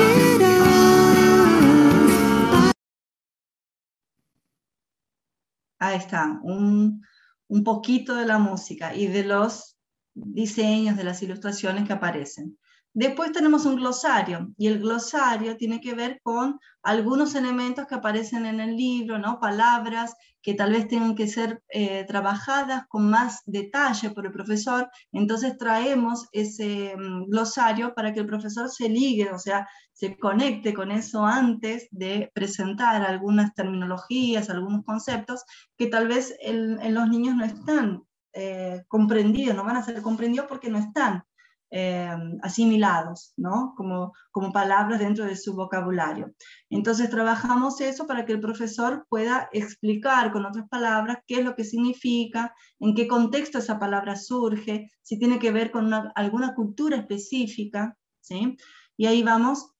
Ahí está, un poquito de la música y de los diseños, de las ilustraciones que aparecen. Después tenemos un glosario, y el glosario tiene que ver con algunos elementos que aparecen en el libro, ¿no?, palabras que tal vez tengan que ser trabajadas con más detalle por el profesor. Entonces traemos ese glosario para que el profesor se ligue, o sea, se conecte con eso antes de presentar algunas terminologías, algunos conceptos que tal vez en los niños no están comprendidos, no van a ser comprendidos porque no están asimilados, ¿no?, como palabras dentro de su vocabulario. Entonces trabajamos eso para que el profesor pueda explicar con otras palabras qué es lo que significa, en qué contexto esa palabra surge, si tiene que ver con alguna cultura específica, ¿sí? Y ahí vamos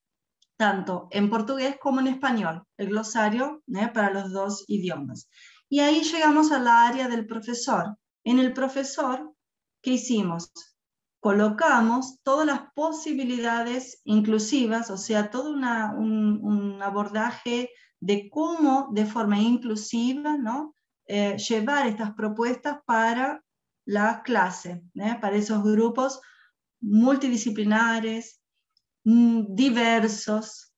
tanto en portugués como en español, el glosario para los dos idiomas. Y ahí llegamos a la área del profesor. En el profesor, ¿qué hicimos? Colocamos todas las posibilidades inclusivas, o sea, todo un abordaje de cómo de forma inclusiva, ¿no?, llevar estas propuestas para la clase, para esos grupos multidisciplinares, diversos,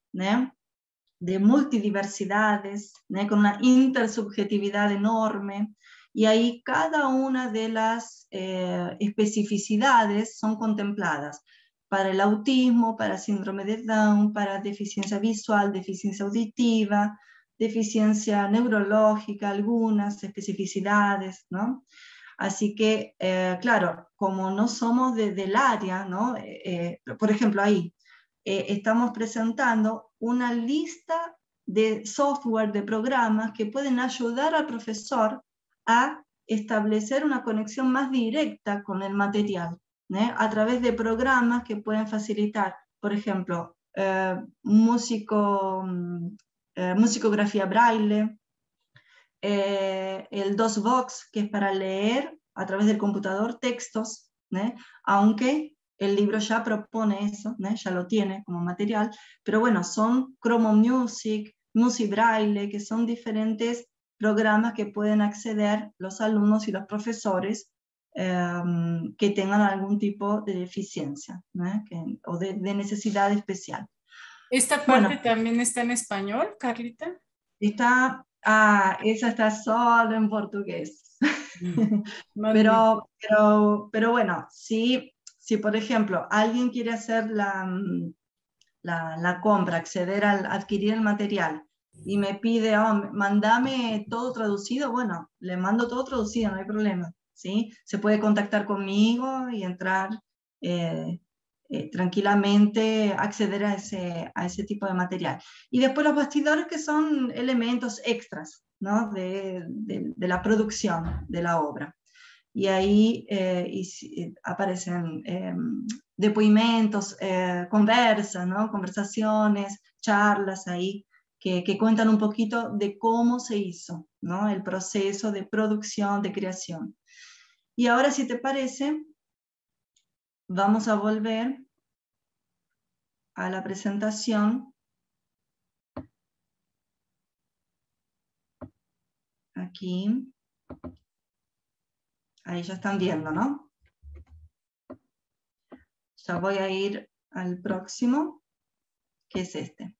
de multidiversidades, ¿no? Con una intersubjetividad enorme, y ahí cada una de las especificidades son contempladas para el autismo, para síndrome de Down, para deficiencia visual, deficiencia auditiva, deficiencia neurológica, algunas especificidades, ¿no? Así que, claro, como no somos del área, ¿no? Por ejemplo, ahí estamos presentando una lista de software, de programas que pueden ayudar al profesor a establecer una conexión más directa con el material, ¿eh? A través de programas que pueden facilitar, por ejemplo, musicografía braille, el DOSBox, que es para leer a través del computador textos, aunque el libro ya propone eso, ya lo tiene como material, pero bueno, son Chromo Music, Music Braille, que son diferentes programas que pueden acceder los alumnos y los profesores que tengan algún tipo de deficiencia o de necesidad especial. ¿Esta parte también está en español, Carlita? Esa está solo en portugués. Pero bueno, si por ejemplo alguien quiere hacer la compra, adquirir el material y me pide, mandame todo traducido, bueno, le mando todo traducido, no hay problema, ¿sí? Se puede contactar conmigo y entrar tranquilamente, acceder a ese tipo de material. Y después los bastidores, que son elementos extras, ¿no? de la producción de la obra. Y ahí aparecen depoimentos, conversas, ¿no? Conversaciones, charlas ahí, que cuentan un poquito de cómo se hizo, ¿no? El proceso de producción, de creación. Y ahora, si te parece, vamos a volver a la presentación. Aquí. Ahí ya están viendo, ¿no? Ya voy a ir al próximo, que es este.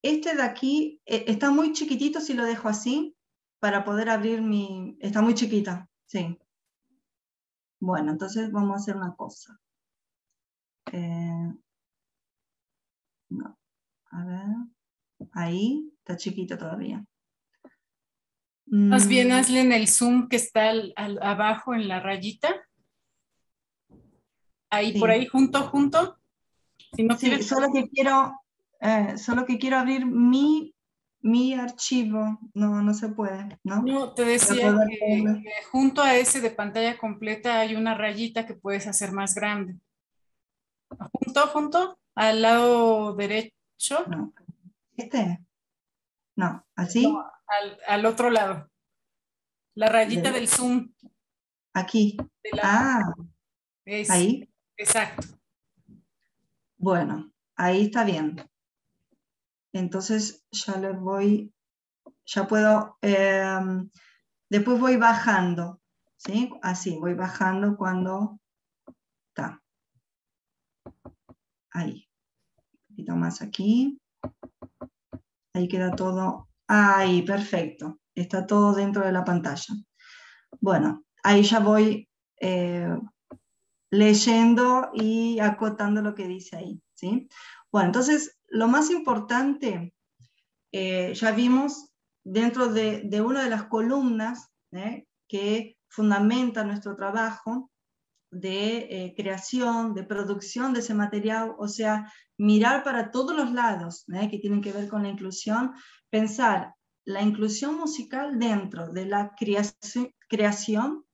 Este de aquí está muy chiquitito si lo dejo así, para poder abrir mi... Está muy chiquita, sí. Bueno, entonces vamos a hacer una cosa. No. A ver. Ahí, está chiquito todavía. Más bien hazle en el zoom que está abajo en la rayita. Ahí, sí. Por ahí, junto. Si no sí, solo que quiero abrir mi archivo. No se puede, ¿no? No, te decía que junto a ese de pantalla completa hay una rayita que puedes hacer más grande. Junto, al lado derecho. No. No, ¿así? No, al otro lado. La rayita del zoom. Aquí. Ahí. Exacto. Bueno, ahí está bien. Entonces ya puedo, después voy bajando, ¿sí? Así, voy bajando cuando está. Ahí. Un poquito más aquí. Ahí queda todo. Ahí, perfecto. Está todo dentro de la pantalla. Bueno, ahí ya voy leyendo y acotando lo que dice ahí, ¿sí? Bueno, entonces, lo más importante, ya vimos dentro de una de las columnas que fundamenta nuestro trabajo de creación, de producción de ese material, o sea, mirar para todos los lados que tienen que ver con la inclusión, pensar la inclusión musical dentro de la creación,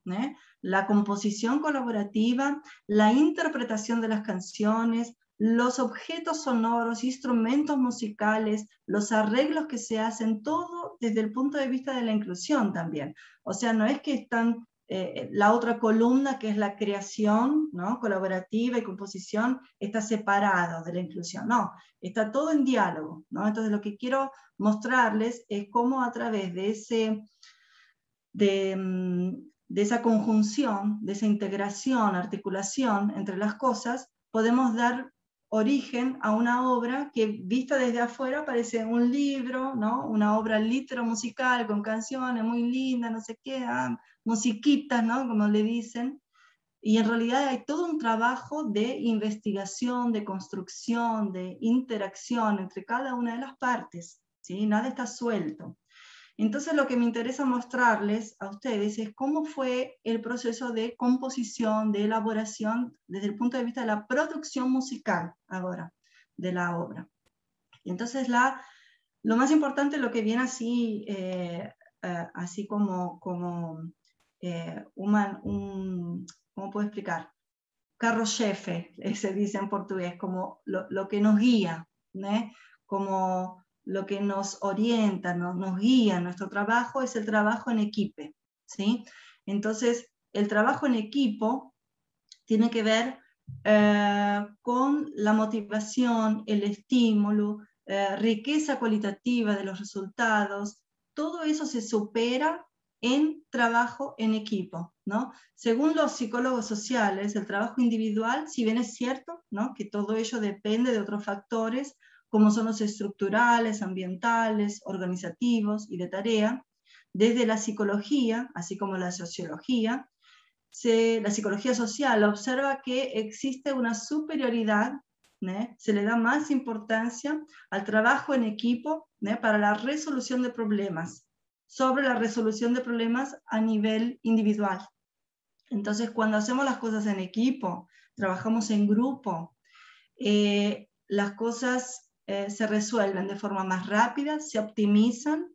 la composición colaborativa, la interpretación de las canciones, los objetos sonoros, instrumentos musicales, los arreglos que se hacen, todo desde el punto de vista de la inclusión también. O sea, no es que están la otra columna, que es la creación, ¿no? Colaborativa y composición, está separado de la inclusión. No, está todo en diálogo, ¿no? Entonces lo que quiero mostrarles es cómo a través de esa conjunción, de esa integración, articulación entre las cosas, podemos dar origen a una obra que vista desde afuera parece un libro, ¿no? Una obra litero-musical con canciones muy lindas, no sé qué, musiquitas, ¿no? Como le dicen. Y en realidad hay todo un trabajo de investigación, de construcción, de interacción entre cada una de las partes, ¿sí? Nada está suelto. Entonces lo que me interesa mostrarles a ustedes es cómo fue el proceso de composición, de elaboración, desde el punto de vista de la producción musical ahora, de la obra. Entonces lo más importante, lo que viene así, así como ¿cómo puedo explicar? Carro-chefe, se dice en portugués, como lo que nos guía, ¿no? Como lo que nos orienta, nos guía en nuestro trabajo, es el trabajo en equipo, ¿sí? Entonces, el trabajo en equipo tiene que ver con la motivación, el estímulo, riqueza cualitativa de los resultados. Todo eso se supera en trabajo en equipo, ¿no? Según los psicólogos sociales, el trabajo individual, si bien es cierto, ¿no?, que todo ello depende de otros factores, como son los estructurales, ambientales, organizativos y de tarea, desde la psicología, así como la sociología, la psicología social observa que existe una superioridad, ¿no?, se le da más importancia al trabajo en equipo, ¿no?, para la resolución de problemas, sobre la resolución de problemas a nivel individual. Entonces, cuando hacemos las cosas en equipo, trabajamos en grupo, las cosas se resuelven de forma más rápida, se optimizan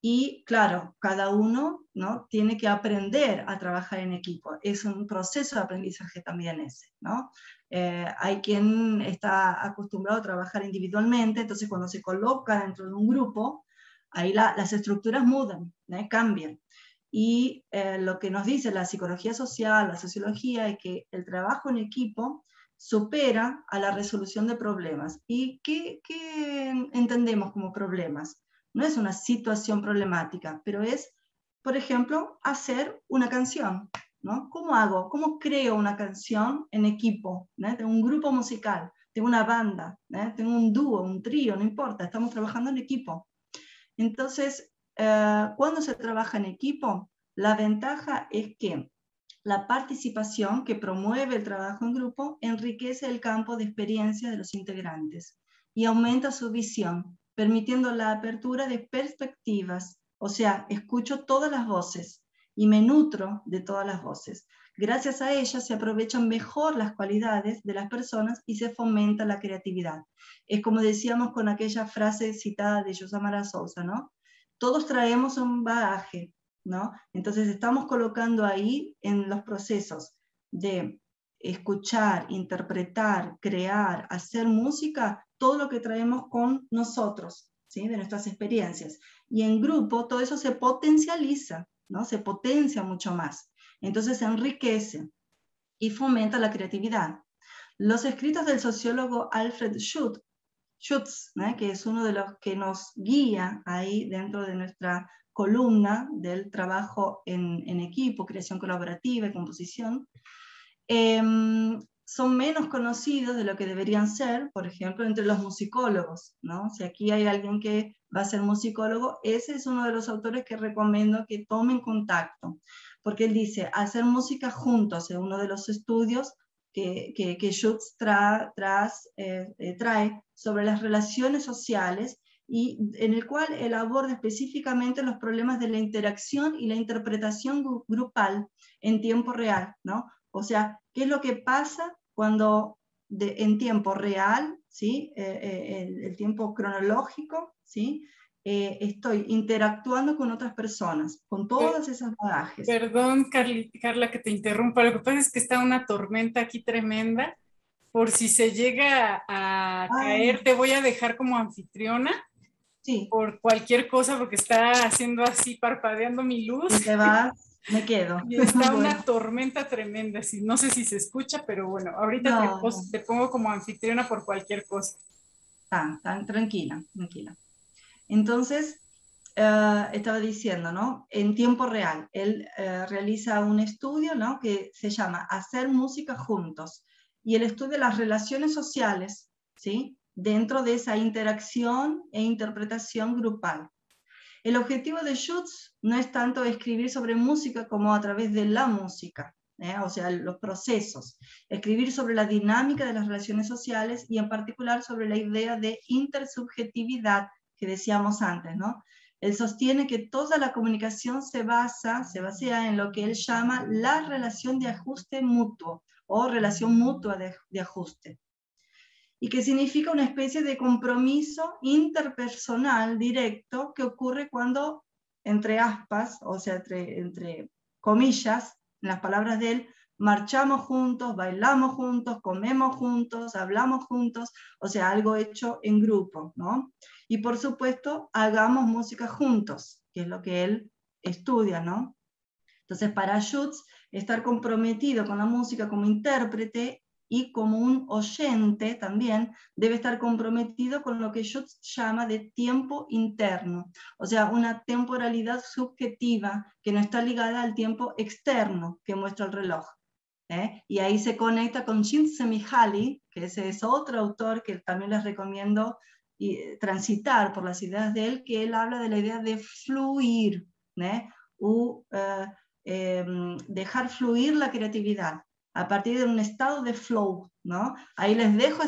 y, claro, cada uno, ¿no?, tiene que aprender a trabajar en equipo. Es un proceso de aprendizaje también ese, ¿no? Hay quien está acostumbrado a trabajar individualmente, entonces cuando se coloca dentro de un grupo, ahí las estructuras mudan, ¿no?, cambian. Y lo que nos dice la psicología social, la sociología, es que el trabajo en equipo supera a la resolución de problemas. ¿Y qué entendemos como problemas? No es una situación problemática, pero es, por ejemplo, hacer una canción, ¿no? ¿Cómo hago? ¿Cómo creo una canción en equipo, ¿no? Tengo un grupo musical, tengo una banda, ¿no?, tengo un dúo, un trío, no importa, estamos trabajando en equipo. Entonces, cuando se trabaja en equipo, la ventaja es que la participación que promueve el trabajo en grupo enriquece el campo de experiencia de los integrantes y aumenta su visión, permitiendo la apertura de perspectivas. O sea, escucho todas las voces y me nutro de todas las voces. Gracias a ellas se aprovechan mejor las cualidades de las personas y se fomenta la creatividad. Es como decíamos con aquella frase citada de Josamara Sousa, ¿no? Todos traemos un bagaje, ¿no? Entonces estamos colocando ahí en los procesos de escuchar, interpretar, crear, hacer música, todo lo que traemos con nosotros, ¿sí?, de nuestras experiencias. Y en grupo todo eso se potencializa, ¿no?, se potencia mucho más. Entonces se enriquece y fomenta la creatividad. Los escritos del sociólogo Alfred Schutz, ¿no?, que es uno de los que nos guía ahí dentro de nuestra columna del trabajo en equipo, creación colaborativa y composición, son menos conocidos de lo que deberían ser, por ejemplo, entre los musicólogos, ¿no? Si aquí hay alguien que va a ser musicólogo, ese es uno de los autores que recomiendo que tomen contacto, porque él dice, hacer música juntos, es uno de los estudios que Schutz trae sobre las relaciones sociales, y en el cual él aborda específicamente los problemas de la interacción y la interpretación grupal en tiempo real, ¿no? O sea, ¿qué es lo que pasa cuando en tiempo real, ¿sí?, el tiempo cronológico, ¿sí?, estoy interactuando con otras personas, con todas esas bagajes? Perdón, Carla, que te interrumpa. Lo que pasa es que está una tormenta aquí tremenda. Por si se llega a caer, te voy a dejar como anfitriona. Sí. Por cualquier cosa, porque está haciendo así, parpadeando mi luz. Si te vas, me quedo. Y está Bueno. una tormenta tremenda. No sé si se escucha, pero bueno, ahorita No, te pongo como anfitriona por cualquier cosa. Tranquila. Entonces, estaba diciendo, ¿no?, en tiempo real, él realiza un estudio, ¿no?, que se llama Hacer música juntos, y él estudia las relaciones sociales ¿sí? Dentro de esa interacción e interpretación grupal. El objetivo de Schutz no es tanto escribir sobre música como a través de la música, o sea, los procesos. Escribir sobre la dinámica de las relaciones sociales y en particular sobre la idea de intersubjetividad que decíamos antes, ¿no? Él sostiene que toda la comunicación se basa en lo que él llama la relación de ajuste mutuo o relación mutua de ajuste, y que significa una especie de compromiso interpersonal directo que ocurre cuando, entre aspas, o sea, entre comillas, en las palabras de él, marchamos juntos, bailamos juntos, comemos juntos, hablamos juntos, o sea, algo hecho en grupo, ¿no? Y por supuesto, hagamos música juntos, que es lo que él estudia, ¿no? Entonces, para Schutz, estar comprometido con la música como intérprete y como un oyente también debe estar comprometido con lo que Schutz llama de tiempo interno, o sea, una temporalidad subjetiva que no está ligada al tiempo externo que muestra el reloj. Y ahí se conecta con Csikszentmihalyi, que ese es otro autor que también les recomiendo transitar por las ideas de él, que él habla de la idea de fluir, dejar fluir la creatividad a partir de un estado de flow, ¿no? Ahí les dejo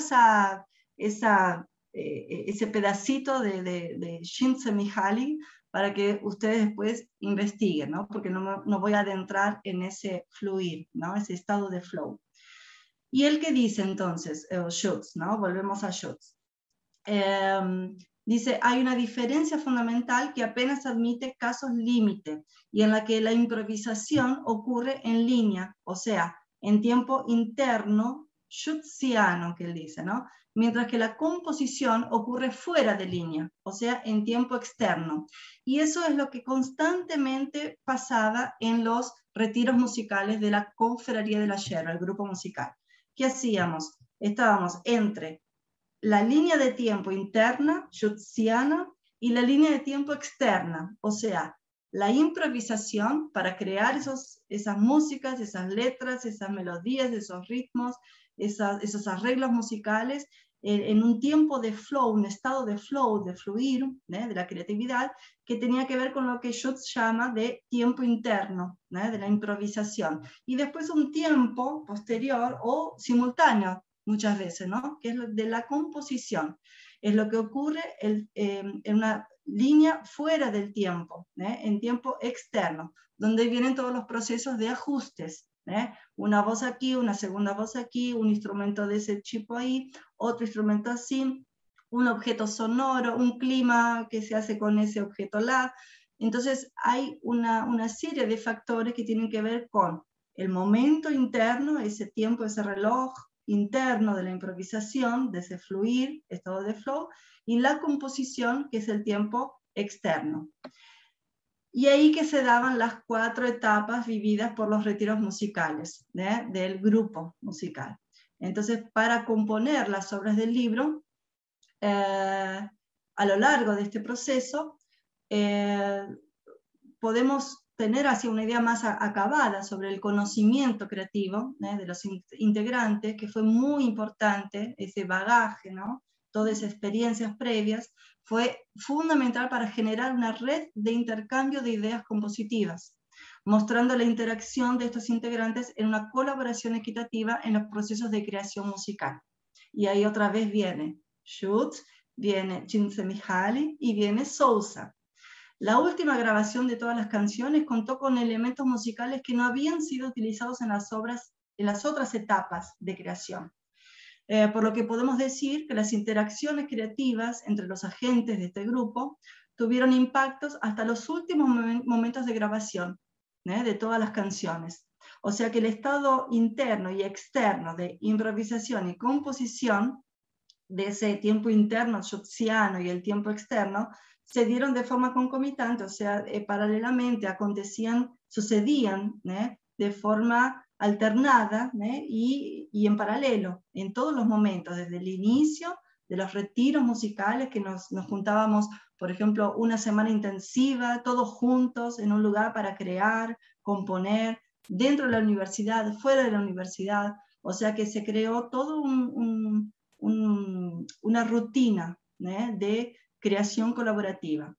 ese pedacito de Csikszentmihalyi para que ustedes después investiguen, ¿no? Porque no voy a adentrar en ese fluir, ¿no? Ese estado de flow. ¿Y él qué dice entonces? Schutz, ¿no? Volvemos a Schutz. Dice, hay una diferencia fundamental que apenas admite casos límite y en la que la improvisación ocurre en línea, o sea, en tiempo interno, schutziano, que él dice, ¿no? Mientras que la composición ocurre fuera de línea, o sea, en tiempo externo. Y eso es lo que constantemente pasaba en los retiros musicales de la Confraría de la Yerba, el grupo musical. ¿Qué hacíamos? Estábamos entre la línea de tiempo interna, schutziana, y la línea de tiempo externa, o sea, la improvisación para crear esas músicas, esas letras, esas melodías, esos ritmos, esos arreglos musicales, en un tiempo de flow, un estado de flow, de fluir, de la creatividad, que tenía que ver con lo que Schutz llama de tiempo interno, de la improvisación. Y después un tiempo posterior o simultáneo, muchas veces, ¿no? Que es de la composición. Es lo que ocurre en una línea fuera del tiempo, en tiempo externo, donde vienen todos los procesos de ajustes. Una voz aquí, una segunda voz aquí, un instrumento de ese tipo ahí, otro instrumento así, un objeto sonoro, un clima que se hace con ese objeto la. Entonces hay una serie de factores que tienen que ver con el momento interno, ese tiempo, ese reloj interno de la improvisación, de ese fluir, estado de flow, y la composición, que es el tiempo externo. Y ahí que se daban las 4 etapas vividas por los retiros musicales del grupo musical. Entonces, para componer las obras del libro, a lo largo de este proceso, podemos tener así una idea más acabada sobre el conocimiento creativo de los integrantes, que fue muy importante, ese bagaje, ¿no? Todas esas experiencias previas, fue fundamental para generar una red de intercambio de ideas compositivas, mostrando la interacción de estos integrantes en una colaboración equitativa en los procesos de creación musical. Y ahí otra vez viene Schutz, viene Csikszentmihalyi y viene Sousa. La última grabación de todas las canciones contó con elementos musicales que no habían sido utilizados en las otras etapas de creación. Por lo que podemos decir que las interacciones creativas entre los agentes de este grupo tuvieron impactos hasta los últimos momentos de grabación de todas las canciones. O sea que el estado interno y externo de improvisación y composición de ese tiempo interno schutziano y el tiempo externo se dieron de forma concomitante, o sea, paralelamente sucedían de forma alternada y en paralelo, en todos los momentos, desde el inicio de los retiros musicales que nos juntábamos, por ejemplo, una semana intensiva, todos juntos en un lugar para crear, componer, dentro de la universidad, fuera de la universidad, o sea que se creó todo una rutina de creación colaborativa.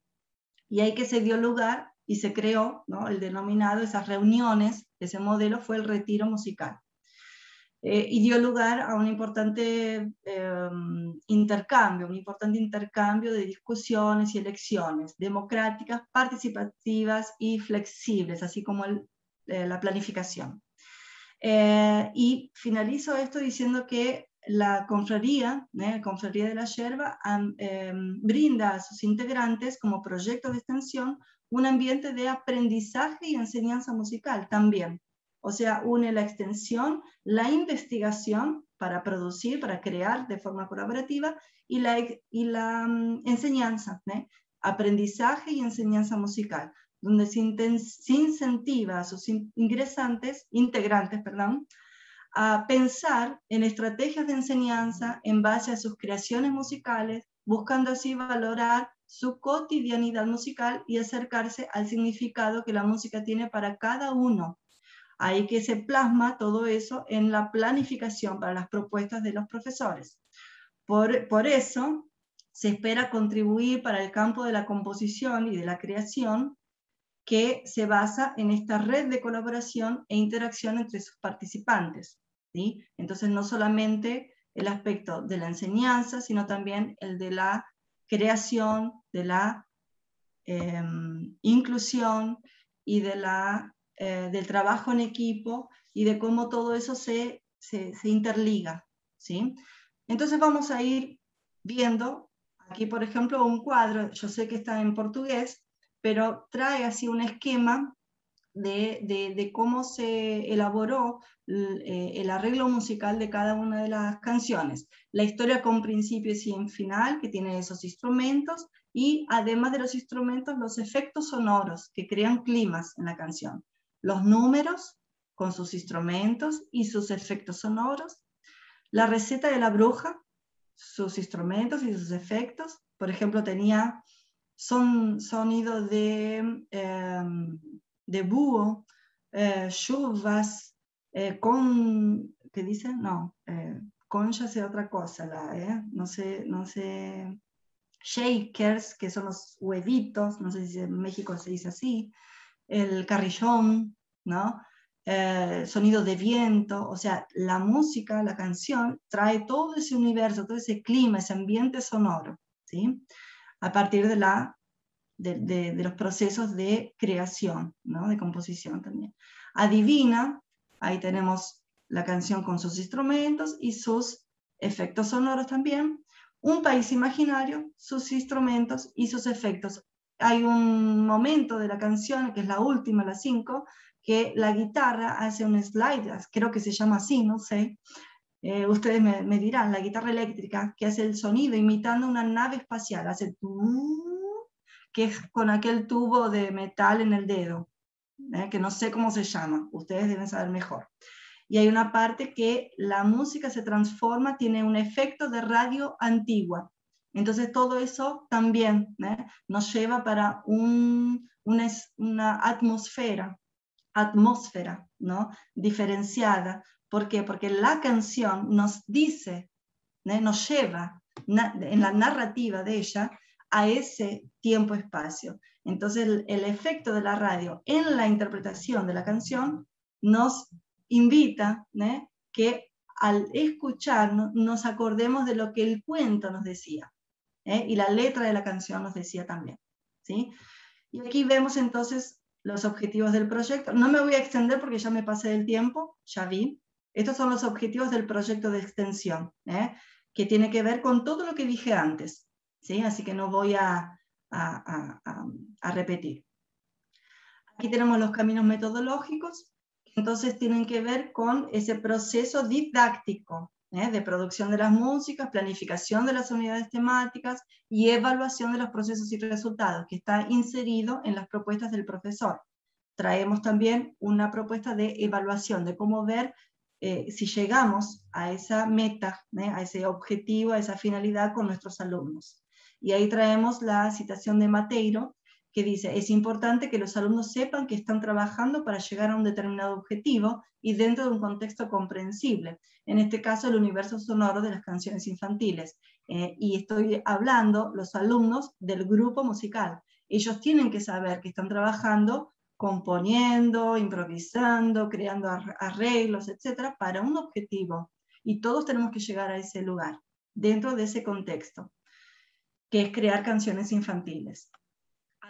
Y ahí que se dio lugar y se creó, ¿no?, el denominado, esas reuniones, ese modelo fue el retiro musical. Y dio lugar a un importante intercambio de discusiones y elecciones democráticas, participativas y flexibles, así como la planificación. Y finalizo esto diciendo que la confraría, Confraría de la Yerba, brinda a sus integrantes como proyecto de extensión un ambiente de aprendizaje y enseñanza musical también. O sea, une la extensión, la investigación para producir, para crear de forma colaborativa, y la enseñanza, aprendizaje y enseñanza musical, donde se incentiva a sus integrantes, a pensar en estrategias de enseñanza en base a sus creaciones musicales, buscando así valorar su cotidianidad musical y acercarse al significado que la música tiene para cada uno. Ahí que se plasma todo eso en la planificación para las propuestas de los profesores. Por eso se espera contribuir para el campo de la composición y de la creación, que se basa en esta red de colaboración e interacción entre sus participantes, ¿sí? Entonces no solamente el aspecto de la enseñanza, sino también el de la creación, de la inclusión y del trabajo en equipo, y de cómo todo eso se interliga, ¿sí? Entonces vamos a ir viendo aquí, por ejemplo, un cuadro. Yo sé que está en portugués, pero trae así un esquema de cómo se elaboró el arreglo musical de cada una de las canciones. La historia con principio y final, que tiene esos instrumentos, y además de los instrumentos, los efectos sonoros que crean climas en la canción. Los números con sus instrumentos y sus efectos sonoros. La receta de la bruja, sus instrumentos y sus efectos. Por ejemplo, tenía sonido de búho, chuvas, ¿qué dice? No, concha es otra cosa, no sé, shakers, que son los huevitos, no sé si en México se dice así, el carrillón, ¿no? Sonido de viento. O sea, la música, la canción, trae todo ese universo, todo ese clima, ese ambiente sonoro, ¿sí? A partir de los procesos de creación, ¿no?, de composición también. Adivina, ahí tenemos la canción con sus instrumentos y sus efectos sonoros también. Un país imaginario, sus instrumentos y sus efectos. Hay un momento de la canción, que es la última, la 5, que la guitarra hace un slide, creo que se llama así, no sé. Ustedes me dirán, la guitarra eléctrica, que hace el sonido imitando una nave espacial, hace que es con aquel tubo de metal en el dedo, que no sé cómo se llama, ustedes deben saber mejor. Y hay una parte que la música se transforma, tiene un efecto de radio antigua. Entonces todo eso también nos lleva para una atmósfera, ¿no?, diferenciada. ¿Por qué? Porque la canción nos dice, nos lleva en la narrativa de ella a ese tiempo-espacio. Entonces el efecto de la radio en la interpretación de la canción nos invita que al escucharnos nos acordemos de lo que el cuento nos decía, y la letra de la canción nos decía también, ¿sí? Y aquí vemos entonces los objetivos del proyecto. No me voy a extender porque ya me pasé del tiempo, ya vi. Estos son los objetivos del proyecto de extensión, que tiene que ver con todo lo que dije antes, ¿sí? Así que no voy a repetir. Aquí tenemos los caminos metodológicos, que entonces tienen que ver con ese proceso didáctico, de producción de las músicas, planificación de las unidades temáticas y evaluación de los procesos y resultados, que está inserido en las propuestas del profesor. Traemos también una propuesta de evaluación, de cómo ver si llegamos a esa meta, a ese objetivo, a esa finalidad con nuestros alumnos. Y ahí traemos la citación de Mateiro, que dice, es importante que los alumnos sepan que están trabajando para llegar a un determinado objetivo y dentro de un contexto comprensible. En este caso, el universo sonoro de las canciones infantiles. Y estoy hablando, los alumnos, del grupo musical. Ellos tienen que saber que están trabajando componiendo, improvisando, creando arreglos, etcétera, para un objetivo. Y todos tenemos que llegar a ese lugar, dentro de ese contexto, que es crear canciones infantiles.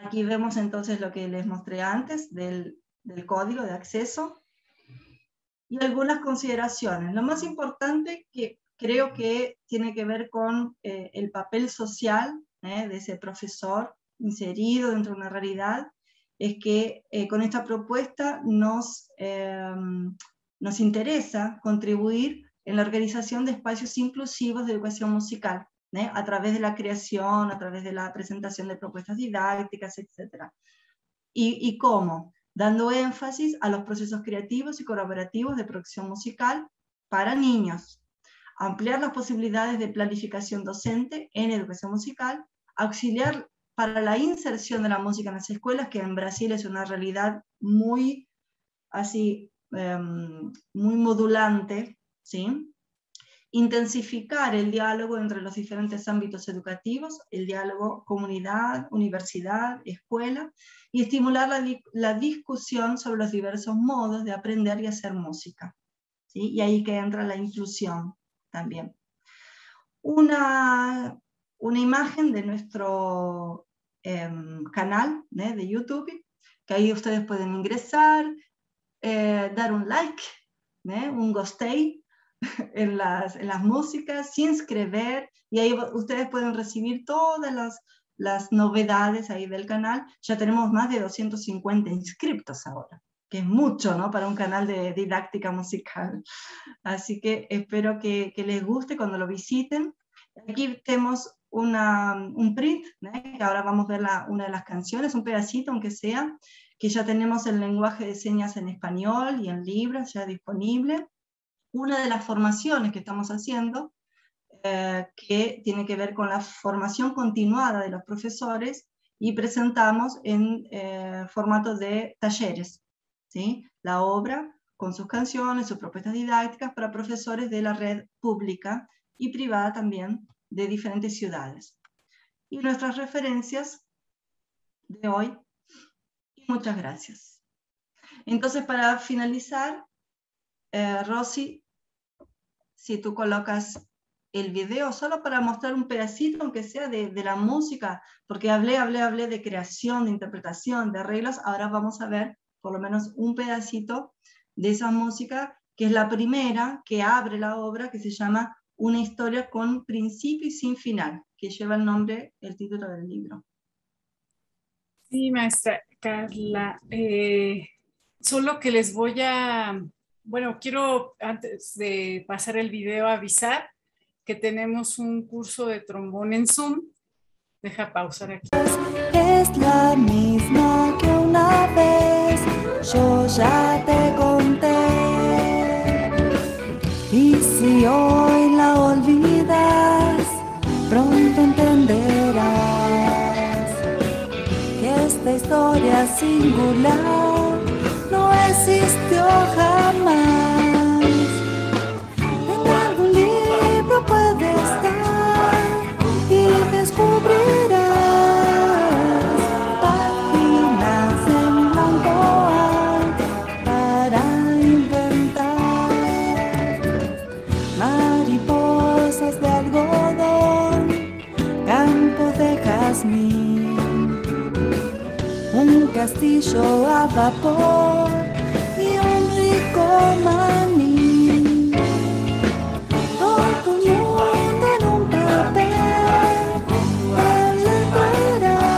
Aquí vemos entonces lo que les mostré antes del código de acceso y algunas consideraciones. Lo más importante que creo que tiene que ver con el papel social de ese profesor inserido dentro de una realidad, es que con esta propuesta nos interesa contribuir en la organización de espacios inclusivos de educación musical, a través de la creación, a través de la presentación de propuestas didácticas, etc. ¿Y cómo? Dando énfasis a los procesos creativos y colaborativos de producción musical para niños, ampliar las posibilidades de planificación docente en educación musical, auxiliar para la inserción de la música en las escuelas, que en Brasil es una realidad muy, muy modulante, ¿sí? Intensificar el diálogo entre los diferentes ámbitos educativos, el diálogo comunidad, universidad, escuela, y estimular la discusión sobre los diversos modos de aprender y hacer música, ¿sí? Y ahí que entra la inclusión también. Una imagen de nuestro canal de YouTube, que ahí ustedes pueden ingresar, dar un like, un gostei, en las músicas, sin inscribir, y ahí ustedes pueden recibir todas las novedades ahí del canal. Ya tenemos más de 250 inscriptos ahora, que es mucho, ¿no?, para un canal de didáctica musical. Así que espero que les guste cuando lo visiten. Aquí tenemos un print, que ahora vamos a ver una de las canciones, un pedacito aunque sea, que ya tenemos el lenguaje de señas en español y en libros ya disponible. Una de las formaciones que estamos haciendo, que tiene que ver con la formación continuada de los profesores, y presentamos en formato de talleres, ¿sí? La obra con sus canciones, sus propuestas didácticas para profesores de la red pública y privada también de diferentes ciudades. Y nuestras referencias de hoy. Muchas gracias. Entonces, para finalizar, Rosy, si tú colocas el video solo para mostrar un pedacito, aunque sea de la música, porque hablé de creación, de interpretación, de arreglos, ahora vamos a ver por lo menos un pedacito de esa música, que es la primera que abre la obra, que se llama Una historia con principio y sin final, que lleva el título del libro. Sí, maestra Carla, solo que les voy a... Bueno, quiero antes de pasar el video avisar que tenemos un curso de trombón en Zoom. Deja pausar aquí. Es la misma que una vez yo ya te conté. Y si hoy la olvidas, pronto entenderás que esta historia singular no existió jamás. En algún libro puede estar y descubrirás páginas en blanco para inventar mariposas de algodón, campos de jazmín, un castillo a vapor y un rico maní. Todo mundo en un papel, leerás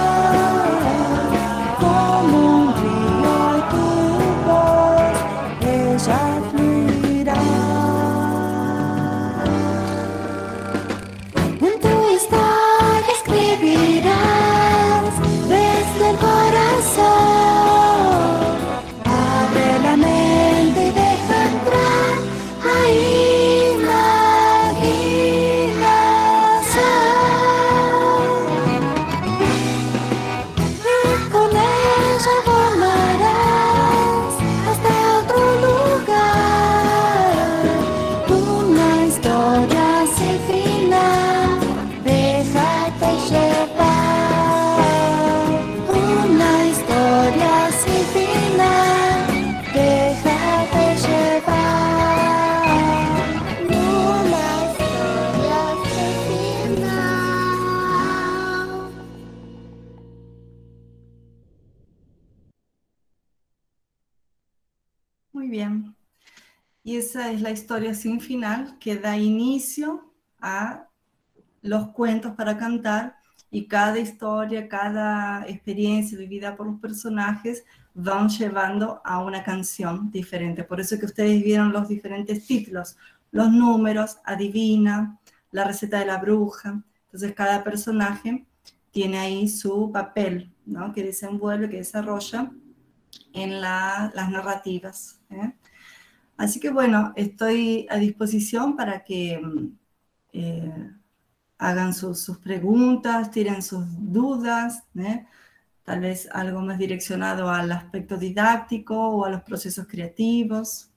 como un río tu voz, ella fluirá. En tu historia escribirás desde el corazón. Abre la mente y deja entrar Muy bien. Y esa es la historia sin final que da inicio a los cuentos para cantar, y cada historia, cada experiencia vivida por los personajes van llevando a una canción diferente. Por eso que ustedes vieron los diferentes títulos, los números, Adivina, La receta de la bruja. Entonces cada personaje tiene ahí su papel, ¿no? Que desenvuelve, que desarrolla en las narrativas, ¿eh? Así que bueno, estoy a disposición para que hagan sus preguntas, tiren sus dudas, ¿eh? Tal vez algo más direccionado al aspecto didáctico o a los procesos creativos.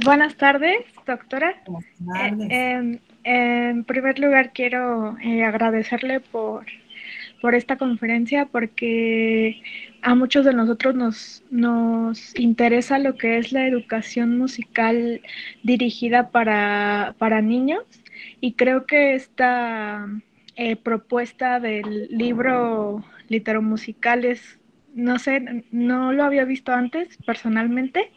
Buenas tardes, doctora. Buenas tardes. En primer lugar, quiero agradecerle por esta conferencia, porque a muchos de nosotros nos interesa lo que es la educación musical dirigida para niños, y creo que esta propuesta del libro literamusical es, no sé, no lo había visto antes personalmente,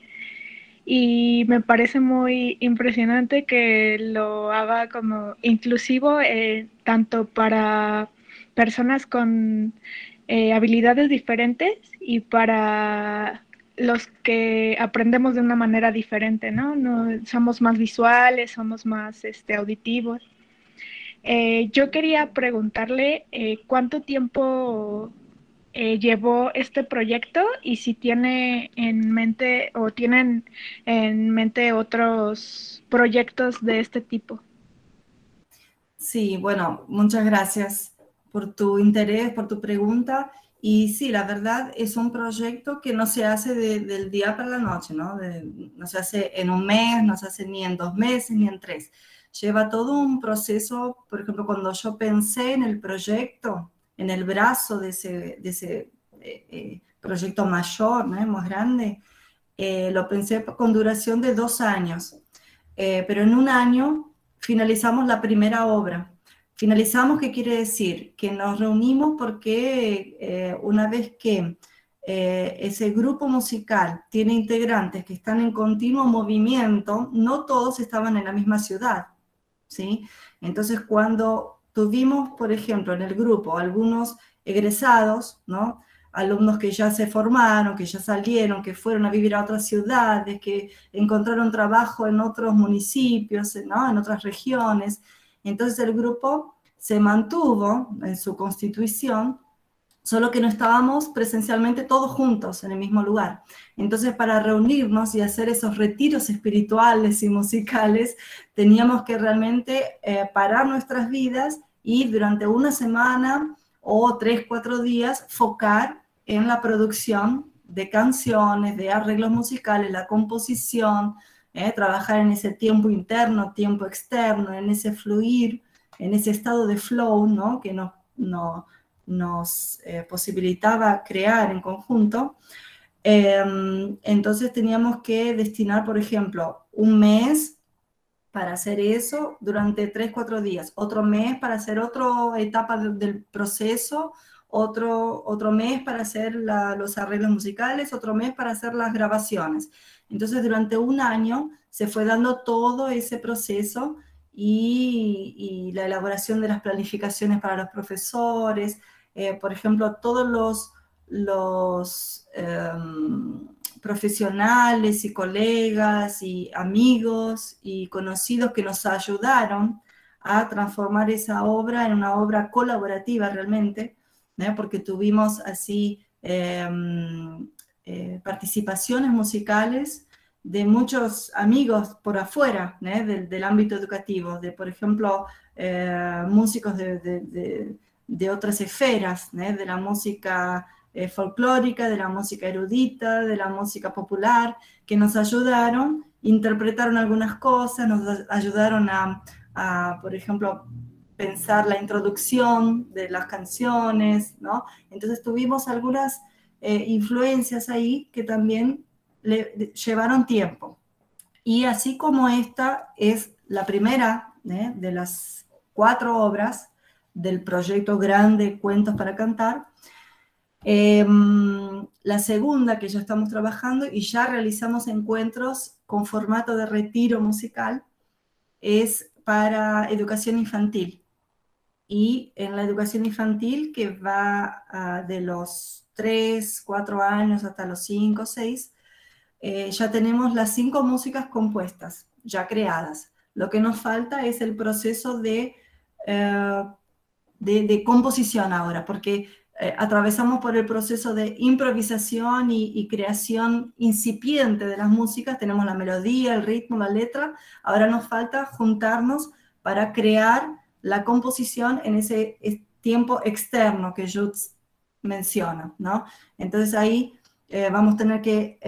y me parece muy impresionante que lo haga como inclusivo, tanto para personas con habilidades diferentes y para los que aprendemos de una manera diferente, ¿no? No somos más visuales, somos más auditivos. Yo quería preguntarle cuánto tiempo llevó este proyecto, y si tiene en mente o tienen en mente otros proyectos de este tipo. Sí, bueno, muchas gracias por tu interés, por tu pregunta. Y sí, la verdad es un proyecto que no se hace del día para la noche, ¿no? No se hace en un mes, no se hace ni en 2 meses, ni en 3. Lleva todo un proceso. Por ejemplo, cuando yo pensé en el proyecto, en el brazo de ese proyecto mayor, ¿no? Más grande, lo pensé con duración de 2 años. Pero en un año finalizamos la primera obra. Finalizamos, ¿qué quiere decir? Que nos reunimos porque una vez que ese grupo musical tiene integrantes que están en continuo movimiento, no todos estaban en la misma ciudad, ¿sí? Entonces, cuando tuvimos, por ejemplo, en el grupo algunos egresados, ¿no? Alumnos que ya se formaron, que ya salieron, que fueron a vivir a otras ciudades, que encontraron trabajo en otros municipios, ¿no? En otras regiones. Entonces el grupo se mantuvo en su constitución, solo que no estábamos presencialmente todos juntos en el mismo lugar. Entonces, para reunirnos y hacer esos retiros espirituales y musicales, teníamos que realmente parar nuestras vidas y durante una semana o 3, 4 días focar en la producción de canciones, de arreglos musicales, la composición, trabajar en ese tiempo interno, tiempo externo, en ese fluir, en ese estado de flow, ¿no? Que nos posibilitaba crear en conjunto. Entonces teníamos que destinar, por ejemplo, un mes para hacer eso durante 3, 4 días, otro mes para hacer otra etapa del proceso, otro mes para hacer los arreglos musicales, otro mes para hacer las grabaciones. Entonces durante un año se fue dando todo ese proceso y la elaboración de las planificaciones para los profesores, por ejemplo, todos los profesionales y colegas y amigos y conocidos que nos ayudaron a transformar esa obra en una obra colaborativa realmente, ¿no? Porque tuvimos así participaciones musicales de muchos amigos por afuera, ¿no? del ámbito educativo, de por ejemplo músicos de otras esferas, ¿no? De la música folclórica, de la música erudita, de la música popular, que nos ayudaron, interpretaron algunas cosas, nos ayudaron a, por ejemplo, pensar la introducción de las canciones, ¿no? Entonces tuvimos algunas influencias ahí que también le llevaron tiempo. Y así como esta es la primera de las 4 obras del proyecto grande Cuentos para Cantar, La segunda, que ya estamos trabajando y ya realizamos encuentros con formato de retiro musical, es para educación infantil. Y en la educación infantil, que va de los 3, 4 años hasta los 5, 6, ya tenemos las 5 músicas compuestas, ya creadas. Lo que nos falta es el proceso eh, de composición ahora, porque atravesamos por el proceso de improvisación y creación incipiente de las músicas, tenemos la melodía, el ritmo, la letra, ahora nos falta juntarnos para crear la composición en ese tiempo externo que Jutz menciona, ¿no? Entonces ahí vamos a tener que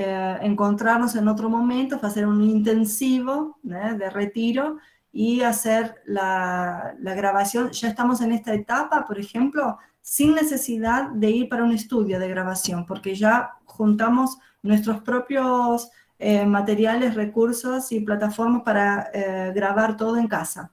encontrarnos en otro momento, hacer un intensivo, ¿no?, de retiro y hacer la grabación. Ya estamos en esta etapa, por ejemplo, sin necesidad de ir para un estudio de grabación, porque ya juntamos nuestros propios materiales, recursos y plataformas para grabar todo en casa.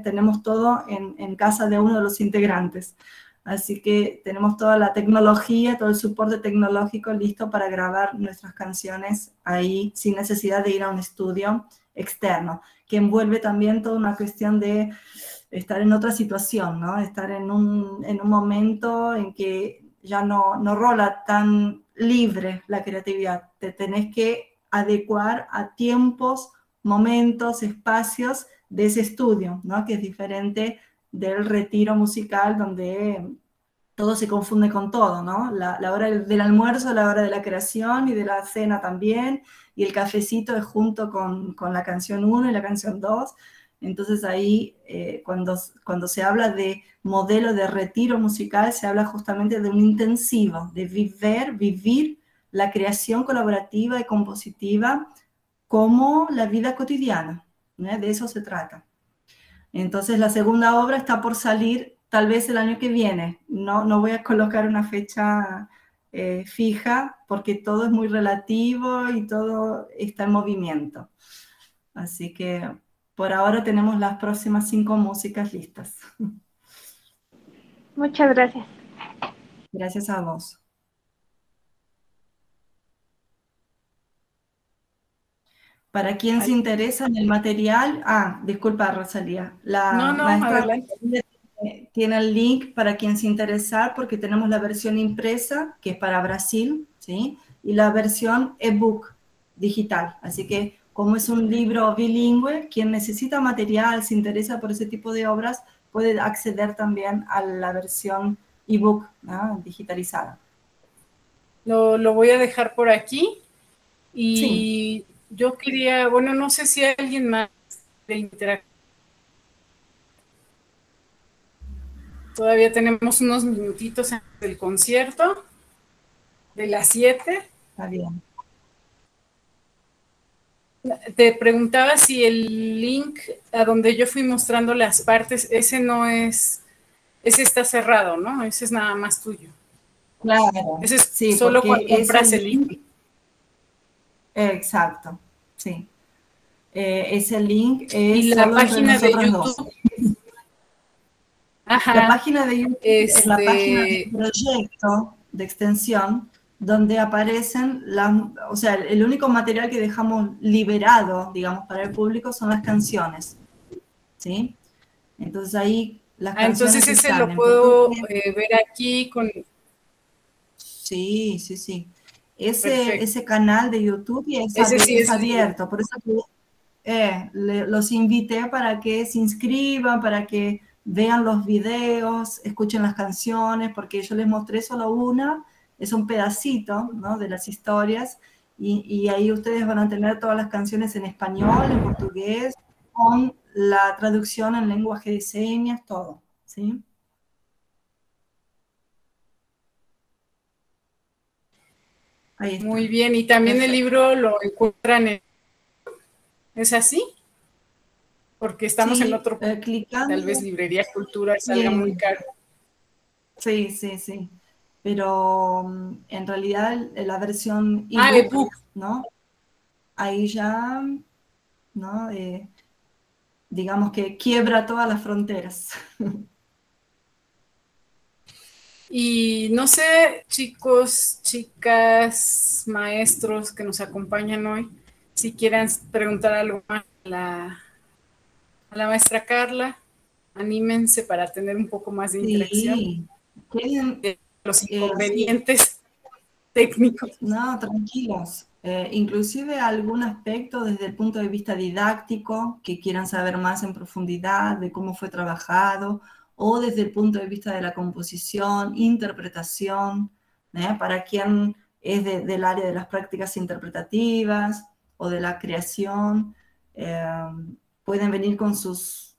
Tenemos todo en casa de uno de los integrantes. Así que tenemos toda la tecnología, todo el soporte tecnológico listo para grabar nuestras canciones ahí sin necesidad de ir a un estudio externo, que envuelve también toda una cuestión de estar en otra situación, ¿no? Estar en un momento en que ya no rola tan libre la creatividad. Te tenés que adecuar a tiempos, momentos, espacios de ese estudio, ¿no?, que es diferente del retiro musical donde todo se confunde con todo, ¿no? La hora del almuerzo, la hora de la creación y de la cena también, y el cafecito es junto con la canción 1 y la canción 2. Entonces ahí, cuando se habla de modelo de retiro musical, se habla justamente de un intensivo, de vivir la creación colaborativa y compositiva como la vida cotidiana, ¿no? De eso se trata. Entonces la segunda obra está por salir tal vez el año que viene. No voy a colocar una fecha fija porque todo es muy relativo y todo está en movimiento. Así que por ahora tenemos las próximas 5 músicas listas. Muchas gracias. Gracias a vos. Para quien se interesa en el material, disculpa, Rosalía, la No, maestra adelante. tiene el link para quien se interesa, porque tenemos la versión impresa, que es para Brasil, ¿sí?, y la versión ebook digital. Así que como es un libro bilingüe, quien necesita material, se interesa por ese tipo de obras, puede acceder también a la versión ebook, ¿no?, digitalizada. Lo voy a dejar por aquí y Sí. yo quería, bueno, no sé si alguien más de interactuar. Todavía tenemos unos minutitos antes del concierto de las 7. Está bien. Te preguntaba si el link a donde yo fui mostrando las partes, ese no es, ese está cerrado, ¿no? Ese es nada más tuyo. Claro. Ese es Sí, solo porque cuando compras el link. Exacto, sí. Ese link Y es la solo entre página de nosotros dos. YouTube. Ajá. La página de YouTube es la página del proyecto de extensión donde aparecen o sea, el único material que dejamos liberado, digamos, para el público son las canciones, ¿sí? Entonces ahí las canciones Entonces ese están lo en puedo portugués. ver aquí con... Sí, sí, sí. Perfecto. Ese canal de YouTube Ese sí es es libre. abierto, por eso los invité para que se inscriban, para que vean los videos, escuchen las canciones, porque yo les mostré solo una, es un pedacito, ¿no?, de las historias, y ahí ustedes van a tener todas las canciones en español, en portugués, con la traducción en lenguaje de señas, todo, ¿sí? Ahí está. Muy bien, y también el Perfecto. libro lo encuentran en... ¿Es así? Porque estamos en Sí, otro... Tal vez clicando. Librería Cultura salga muy Sí, caro. sí, sí, sí. Pero en realidad la versión ebook, ebook. ¿no? Ahí ya, ¿no? Digamos que quiebra todas las fronteras. Y no sé, chicos, chicas, maestros que nos acompañan hoy, si quieran preguntar algo más a la maestra Carla, anímense para tener un poco más de interacción. Sí, quieren, Los sí, inconvenientes técnicos. no, tranquilos. Inclusive algún aspecto desde el punto de vista didáctico que quieran saber más en profundidad de cómo fue trabajado, o desde el punto de vista de la composición, interpretación, para quien es del área de las prácticas interpretativas o de la creación, eh, pueden venir con sus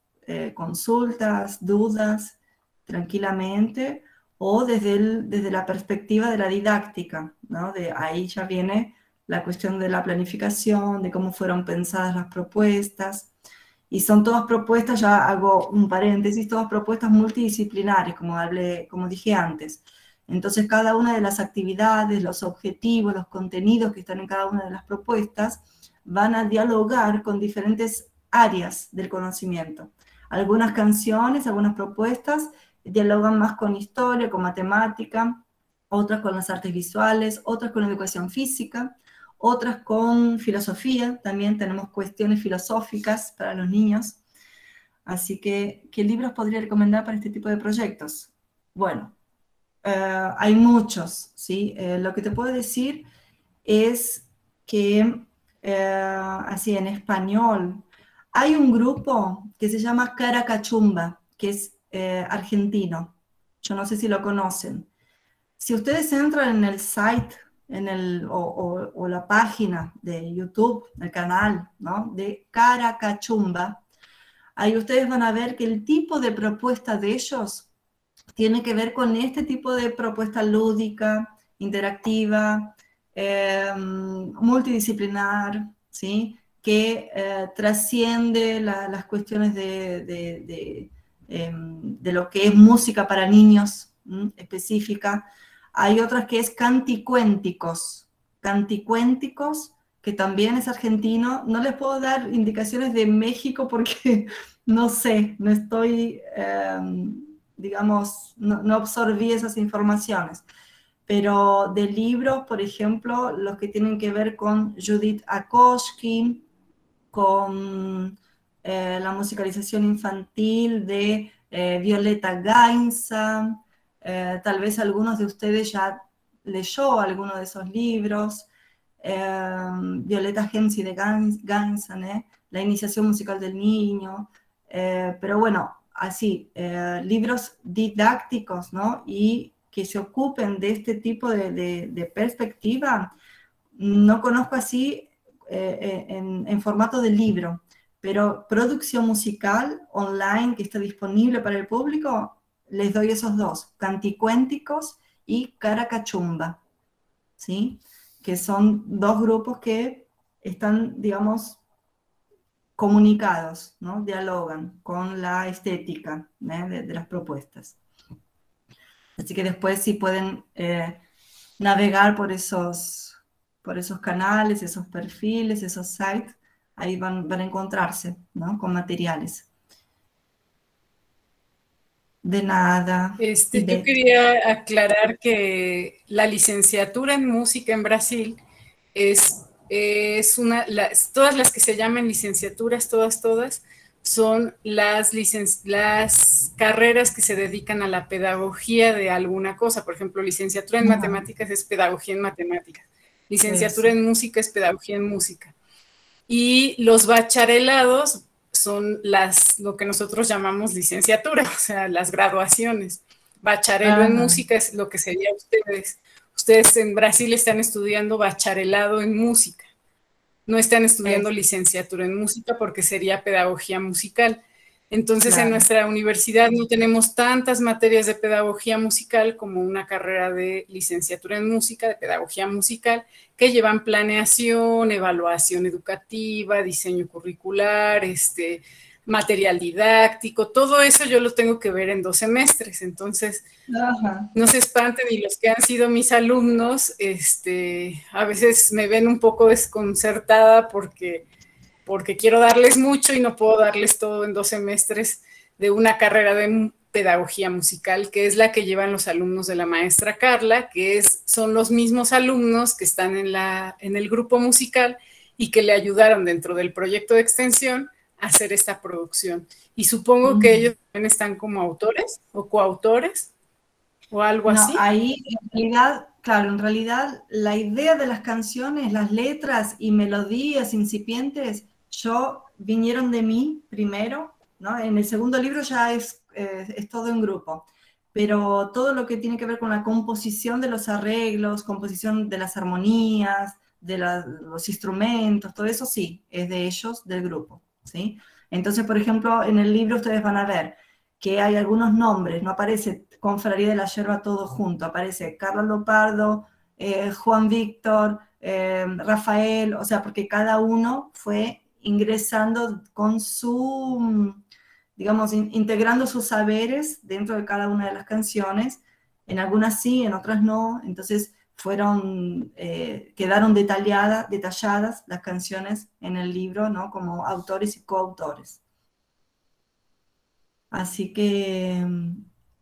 consultas, dudas, tranquilamente, o desde la perspectiva de la didáctica, ¿no? De ahí ya viene la cuestión de la planificación, de cómo fueron pensadas las propuestas, y son todas propuestas, ya hago un paréntesis, todas propuestas multidisciplinares, como dije antes. Entonces, cada una de las actividades, los objetivos, los contenidos que están en cada una de las propuestas van a dialogar con diferentes áreas del conocimiento. Algunas canciones, algunas propuestas dialogan más con historia, con matemática, otras con las artes visuales, otras con educación física, otras con filosofía. También tenemos cuestiones filosóficas para los niños. Así que, ¿qué libros podría recomendar para este tipo de proyectos? Bueno, hay muchos, ¿sí? Lo que te puedo decir es que, así en español, hay un grupo que se llama Caracachumba, que es argentino. Yo no sé si lo conocen. Si ustedes entran en el site o la página de YouTube, el canal, ¿no?, de Caracachumba, ahí ustedes van a ver que el tipo de propuesta de ellos tiene que ver con este tipo de propuesta lúdica, interactiva, multidisciplinar, ¿sí?, que trasciende las cuestiones de lo que es música para niños, específica. Hay otras que es canticuénticos, que también es argentino. No les puedo dar indicaciones de México porque no sé, no estoy, digamos, no absorbí esas informaciones. Pero de libros, por ejemplo, los que tienen que ver con Judith Akoshkin, con la musicalización infantil de Violeta Gainza. Tal vez algunos de ustedes ya leyó alguno de esos libros. Violeta Gensi de Gainza, La iniciación musical del niño. Pero bueno, así, libros didácticos, ¿no?, y que se ocupen de este tipo de perspectiva, no conozco así en formato de libro, pero producción musical online que está disponible para el público, les doy esos dos, Canticuénticos y Caracachumba, ¿sí?, que son dos grupos que están, digamos, comunicados, ¿no?, dialogan con la estética de las propuestas. Así que después sí pueden navegar por esos canales, esos perfiles, esos sites, ahí van a encontrarse, ¿no?, con materiales. De nada. Yo quería aclarar que la licenciatura en música en Brasil es todas las que se llaman licenciaturas, todas, son las carreras que se dedican a la pedagogía de alguna cosa. Por ejemplo, licenciatura en matemáticas es pedagogía en matemáticas. Licenciatura en música es pedagogía en música. Y los bacharelados son lo que nosotros llamamos licenciatura, o sea, las graduaciones. Bacharelo en música es lo que sería ustedes. Ustedes en Brasil están estudiando bacharelado en música. No están estudiando licenciatura en música porque sería pedagogía musical. Entonces, en nuestra universidad no tenemos tantas materias de pedagogía musical como una carrera de licenciatura en música, de pedagogía musical, que llevan planeación, evaluación educativa, diseño curricular, material didáctico. Todo eso yo lo tengo que ver en 2 semestres. Entonces, no se espanten, y los que han sido mis alumnos, a veces me ven un poco desconcertada porque quiero darles mucho y no puedo darles todo en 2 semestres de una carrera pedagogía musical, que es la que llevan los alumnos de la maestra Carla, que son los mismos alumnos que están en el grupo musical y que le ayudaron dentro del proyecto de extensión a hacer esta producción. Y supongo que ellos también están como autores o coautores o algo así. No, ahí en realidad, claro, en realidad la idea de las canciones, las letras y melodías incipientes, vinieron de mí primero, ¿no? En el segundo libro ya es todo en grupo, pero todo lo que tiene que ver con la composición de los arreglos, composición de las armonías, de los instrumentos, todo eso sí, es de ellos, del grupo, ¿sí? Entonces, por ejemplo, en el libro ustedes van a ver que hay algunos nombres, no aparece Confraría de la Yerba todo junto, aparece Carlos Lopardo, Juan Víctor, Rafael, o sea, porque cada uno fue ingresando con su, digamos, integrando sus saberes dentro de cada una de las canciones, en algunas sí, en otras no, entonces quedaron detalladas las canciones en el libro, ¿no? Como autores y coautores. Así que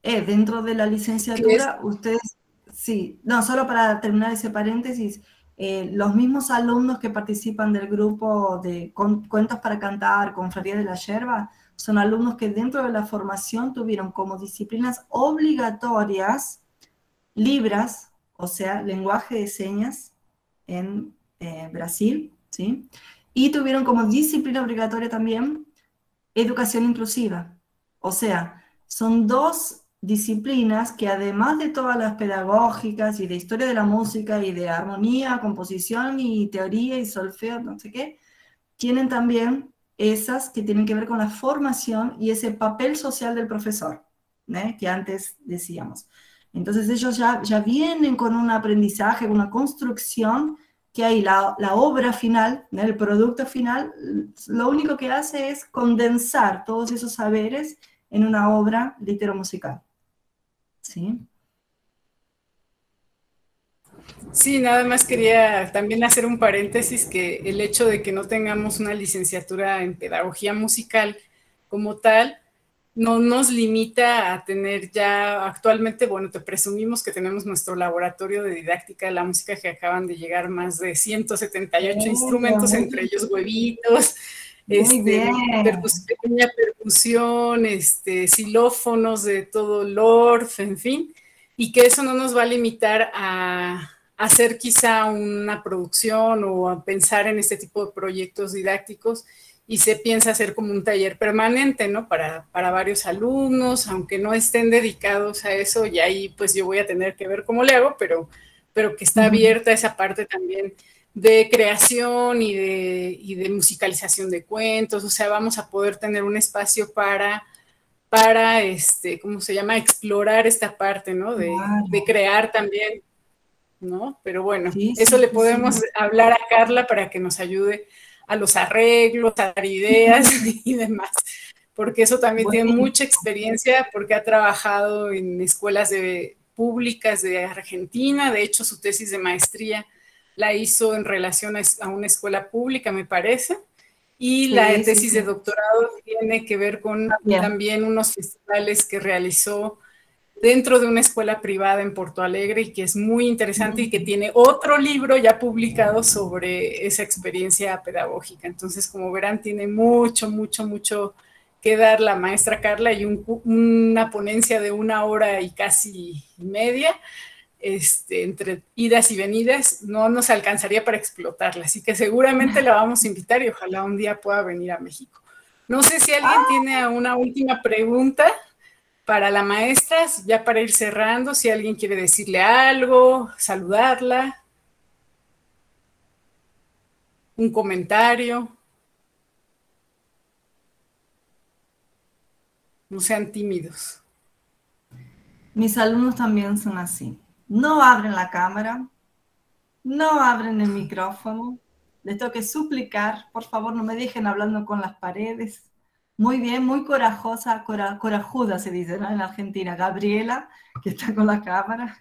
dentro de la licenciatura, ustedes, sí, no, solo para terminar ese paréntesis, los mismos alumnos que participan del grupo de Cuentos para Cantar, Confraría de la Yerba, son alumnos que dentro de la formación tuvieron como disciplinas obligatorias Libras, o sea, lenguaje de señas en Brasil, ¿sí? Y tuvieron como disciplina obligatoria también educación inclusiva. O sea, son dos disciplinas que además de todas las pedagógicas y de historia de la música y de armonía, composición y teoría y solfeo, no sé qué, tienen también esas que tienen que ver con la formación y ese papel social del profesor, que antes decíamos. Entonces ellos ya vienen con un aprendizaje, una construcción, que ahí la obra final, el producto final, lo único que hace es condensar todos esos saberes en una obra litero-musical. ¿Sí? Sí, nada más quería también hacer un paréntesis, que el hecho de que no tengamos una licenciatura en pedagogía musical como tal, no nos limita a tener ya actualmente, bueno, te presumimos que tenemos nuestro laboratorio de didáctica de la música, que acaban de llegar más de 178 instrumentos, entre ellos huevitos, pequeña percusión, xilófonos de todo lord, en fin, y que eso no nos va a limitar a hacer quizá una producción o a pensar en este tipo de proyectos didácticos, y se piensa hacer como un taller permanente, ¿no? Para varios alumnos, aunque no estén dedicados a eso, y ahí pues yo voy a tener que ver cómo le hago, pero que está abierta esa parte también de creación y de musicalización de cuentos. O sea, vamos a poder tener un espacio para ¿cómo se llama? Explorar esta parte, ¿no? De crear también, ¿no? Pero bueno, sí, eso le podemos hablar a Carla para que nos ayude a los arreglos, a dar ideas y demás, porque eso también tiene mucha experiencia, porque ha trabajado en escuelas públicas de Argentina. De hecho, su tesis de maestría la hizo en relación a una escuela pública, me parece, y la tesis de doctorado tiene que ver con también unos festivales que realizó dentro de una escuela privada en Porto Alegre, y que es muy interesante y que tiene otro libro ya publicado sobre esa experiencia pedagógica. Entonces, como verán, tiene mucho que dar la maestra Carla, y una ponencia de 1 hora y casi media, entre idas y venidas, no nos alcanzaría para explotarla, así que seguramente la vamos a invitar y ojalá un día pueda venir a México. No sé si alguien tiene una última pregunta para la maestra, ya para ir cerrando, si alguien quiere decirle algo, saludarla, un comentario. No sean tímidos. Mis alumnos también son así. No abren la cámara, no abren el micrófono. Les tengo que suplicar, por favor, no me dejen hablando con las paredes. Muy bien, muy corajosa, corajuda se dice, ¿no? En Argentina. Gabriela, que está con la cámara.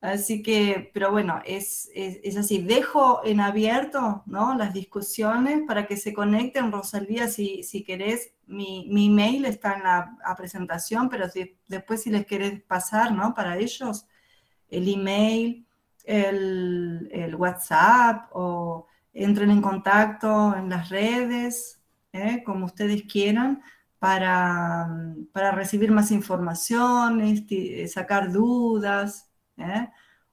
Así que, pero bueno, es así. Dejo en abierto, ¿no?, las discusiones para que se conecten. Rosalía, si querés, mi email está en la presentación, pero después si les querés pasar, ¿no?, para ellos, el email, el WhatsApp, o entren en contacto en las redes, como ustedes quieran, para recibir más informaciones, sacar dudas,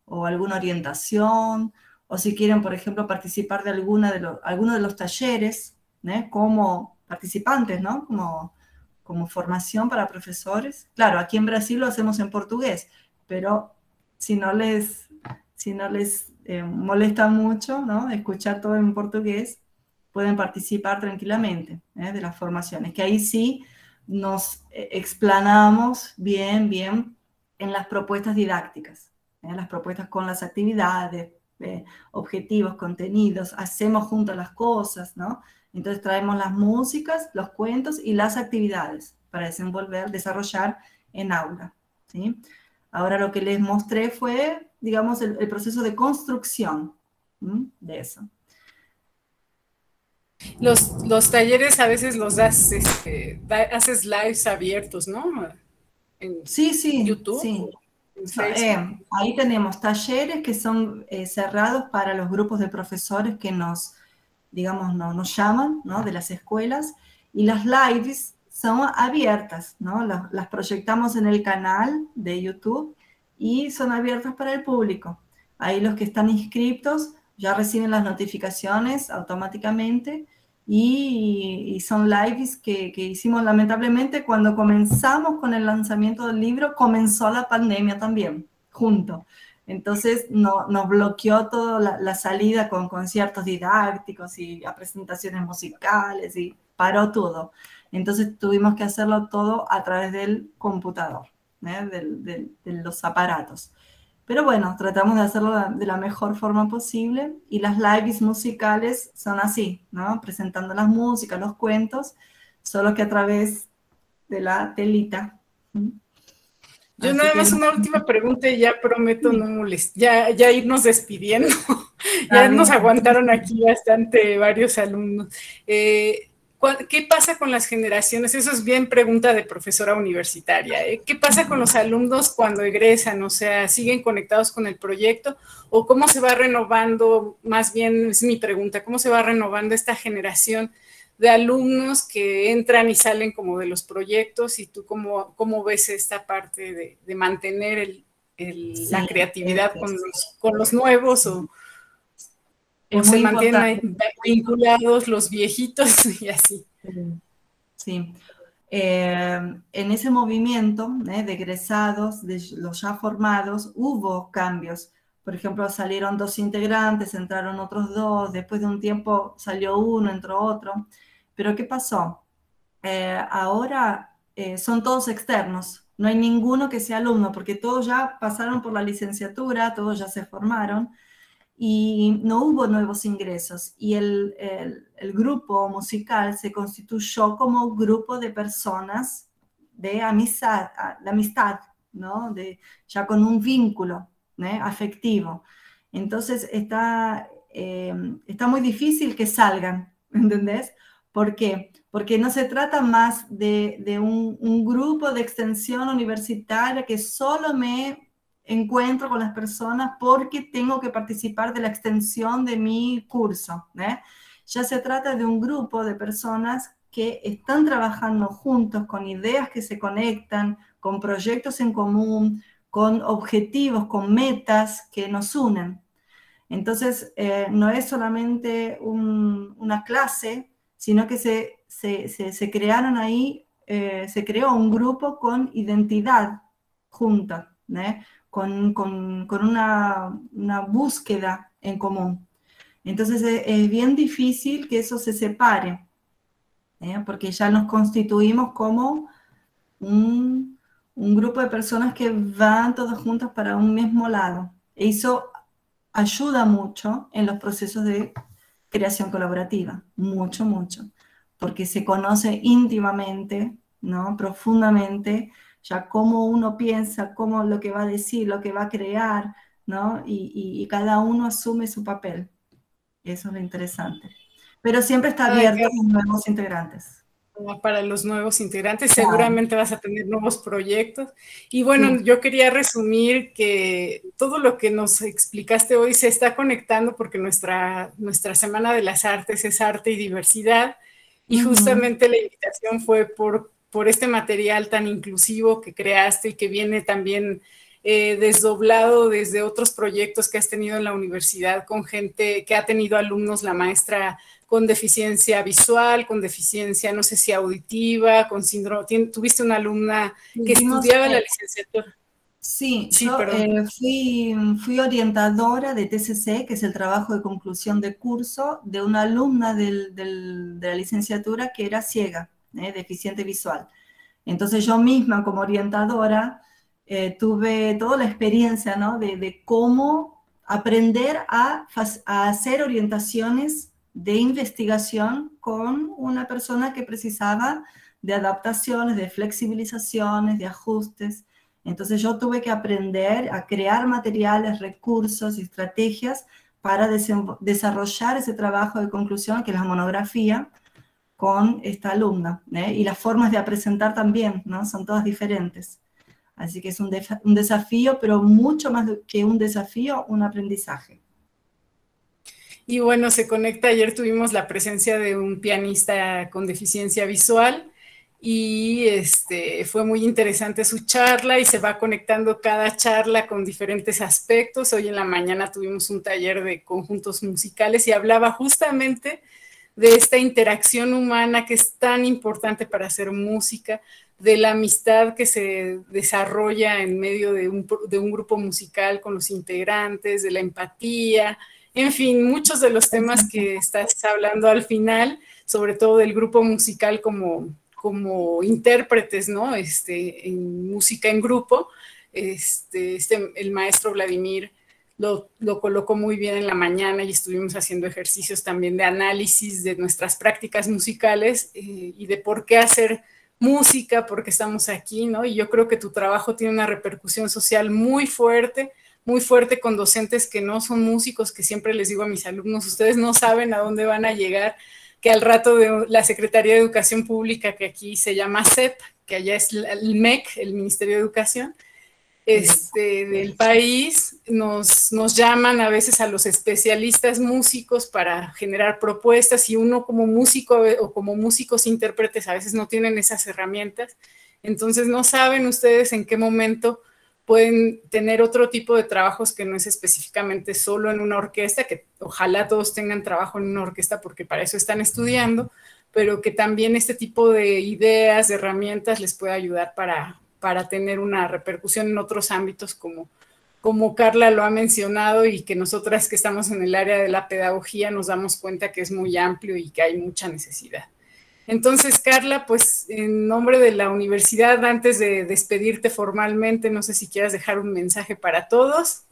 o alguna orientación, o si quieren, por ejemplo, participar de alguno de los talleres, como participantes, ¿no?, como formación para profesores. Claro, aquí en Brasil lo hacemos en portugués, pero si no les molesta mucho, ¿no?, escuchar todo en portugués, pueden participar tranquilamente, de las formaciones, que ahí sí nos explanamos bien en las propuestas didácticas, las propuestas con las actividades, objetivos, contenidos, hacemos juntas las cosas, ¿no? Entonces traemos las músicas, los cuentos y las actividades para desarrollar en aula, ¿sí? Ahora lo que les mostré fue, digamos, el proceso de construcción, de eso. Los talleres a veces los das, haces lives abiertos, ¿no? En Sí, YouTube, sí. en Facebook. Ahí tenemos talleres que son cerrados para los grupos de profesores que nos llaman, ¿no?, de las escuelas, y las lives son abiertas, ¿no? Las proyectamos en el canal de YouTube y son abiertas para el público. Ahí los que están inscritos ya reciben las notificaciones automáticamente, y son lives que hicimos lamentablemente cuando comenzamos con el lanzamiento del libro. Comenzó la pandemia también, junto. Entonces nos bloqueó toda la salida con conciertos didácticos y a presentaciones musicales, y paró todo. Entonces tuvimos que hacerlo todo a través del computador, de los aparatos. Pero bueno, tratamos de hacerlo de la mejor forma posible, y las lives musicales son así, ¿no?, presentando las músicas, los cuentos, solo que a través de la telita. Yo Así nada que más una última pregunta y ya prometo no molestar, ya irnos despidiendo. Ya bien. nos aguantaron aquí bastante varios alumnos. ¿Qué pasa con las generaciones? Eso es bien pregunta de profesora universitaria. ¿Qué pasa con los alumnos cuando egresan? O sea, ¿siguen conectados con el proyecto? ¿O cómo se va renovando? Más bien es mi pregunta, ¿cómo se va renovando esta generación de alumnos que entran y salen como de los proyectos? ¿Y tú cómo ves esta parte de mantener la creatividad con los nuevos? ¿O se mantienen vinculados los viejitos y así? Sí. En ese movimiento, de egresados, de los ya formados, hubo cambios. Por ejemplo, salieron 2 integrantes, entraron otros 2, después de un tiempo salió uno, entró otro. Pero ¿qué pasó? Ahora son todos externos, no hay ninguno que sea alumno, porque todos ya pasaron por la licenciatura, todos ya se formaron, y no hubo nuevos ingresos. Y el grupo musical se constituyó como grupo de personas de amistad, ¿no?, ya con un vínculo, afectivo. Entonces está muy difícil que salgan, ¿entendés? ¿Por qué? Porque no se trata más de un grupo de extensión universitaria que solo me encuentro con las personas porque tengo que participar de la extensión de mi curso, Ya se trata de un grupo de personas que están trabajando juntos, con ideas que se conectan, con proyectos en común, con objetivos, con metas que nos unen. Entonces, no es solamente una clase, sino que se crearon ahí, se creó un grupo con identidad junta, con una búsqueda en común. Entonces es bien difícil que eso se separe, porque ya nos constituimos como un grupo de personas que van todas juntas para un mismo lado. Eso ayuda mucho en los procesos de creación colaborativa, mucho, porque se conoce íntimamente, ¿no?, profundamente, ya cómo uno piensa, cómo lo que va a decir, lo que va a crear, ¿no? Y cada uno asume su papel. Eso es lo interesante. Pero siempre está Ay, abierto a los nuevos integrantes. para los nuevos integrantes, Claro, seguramente vas a tener nuevos proyectos. Y bueno, sí. yo quería resumir que todo lo que nos explicaste hoy se está conectando porque nuestra Semana de las Artes es arte y diversidad. Y Ujú. justamente la invitación fue por este material tan inclusivo que creaste y que viene también desdoblado desde otros proyectos que has tenido en la universidad con gente que ha tenido alumnos, la maestra con deficiencia visual, con deficiencia, no sé si auditiva, con síndrome. Tuviste una alumna que Hicimos, estudiaba la licenciatura. sí, Sí, yo perdón. fui orientadora de TCC, que es el trabajo de conclusión de curso, de una alumna de la licenciatura que era ciega, deficiente visual. Entonces yo misma como orientadora tuve toda la experiencia, ¿no? de cómo aprender a hacer orientaciones de investigación con una persona que precisaba de adaptaciones, de flexibilizaciones, de ajustes. Entonces yo tuve que aprender a crear materiales, recursos y estrategias para desarrollar ese trabajo de conclusión, que es la monografía, con esta alumna, ¿eh? Y las formas de presentar también, ¿no? Son todas diferentes. Así que es un desafío, pero mucho más que un desafío, un aprendizaje. Y bueno, se conecta, ayer tuvimos la presencia de un pianista con deficiencia visual y fue muy interesante su charla y se va conectando cada charla con diferentes aspectos. Hoy en la mañana tuvimos un taller de conjuntos musicales y hablaba justamente de esta interacción humana que es tan importante para hacer música, de la amistad que se desarrolla en medio de un grupo musical con los integrantes, de la empatía, en fin, muchos de los temas que estás hablando al final, sobre todo del grupo musical como intérpretes, ¿no? En música en grupo, el maestro Vladimir lo colocó muy bien en la mañana y estuvimos haciendo ejercicios también de análisis de nuestras prácticas musicales y de por qué hacer música, por qué estamos aquí, ¿no? Y yo creo que tu trabajo tiene una repercusión social muy fuerte con docentes que no son músicos, que siempre les digo a mis alumnos, ustedes no saben a dónde van a llegar, que al rato de la Secretaría de Educación Pública, que aquí se llama CEP, que allá es el MEC, el Ministerio de Educación, del país, nos llaman a veces a los especialistas músicos para generar propuestas y uno como músico o como músicos intérpretes a veces no tienen esas herramientas, entonces no saben ustedes en qué momento pueden tener otro tipo de trabajos que no es específicamente solo en una orquesta, que ojalá todos tengan trabajo en una orquesta porque para eso están estudiando, pero que también este tipo de ideas, de herramientas les puede ayudar para tener una repercusión en otros ámbitos como Carla lo ha mencionado y que nosotras que estamos en el área de la pedagogía nos damos cuenta que es muy amplio y que hay mucha necesidad. Entonces, Carla, pues en nombre de la universidad, antes de despedirte formalmente, no sé si quieras dejar un mensaje para todos.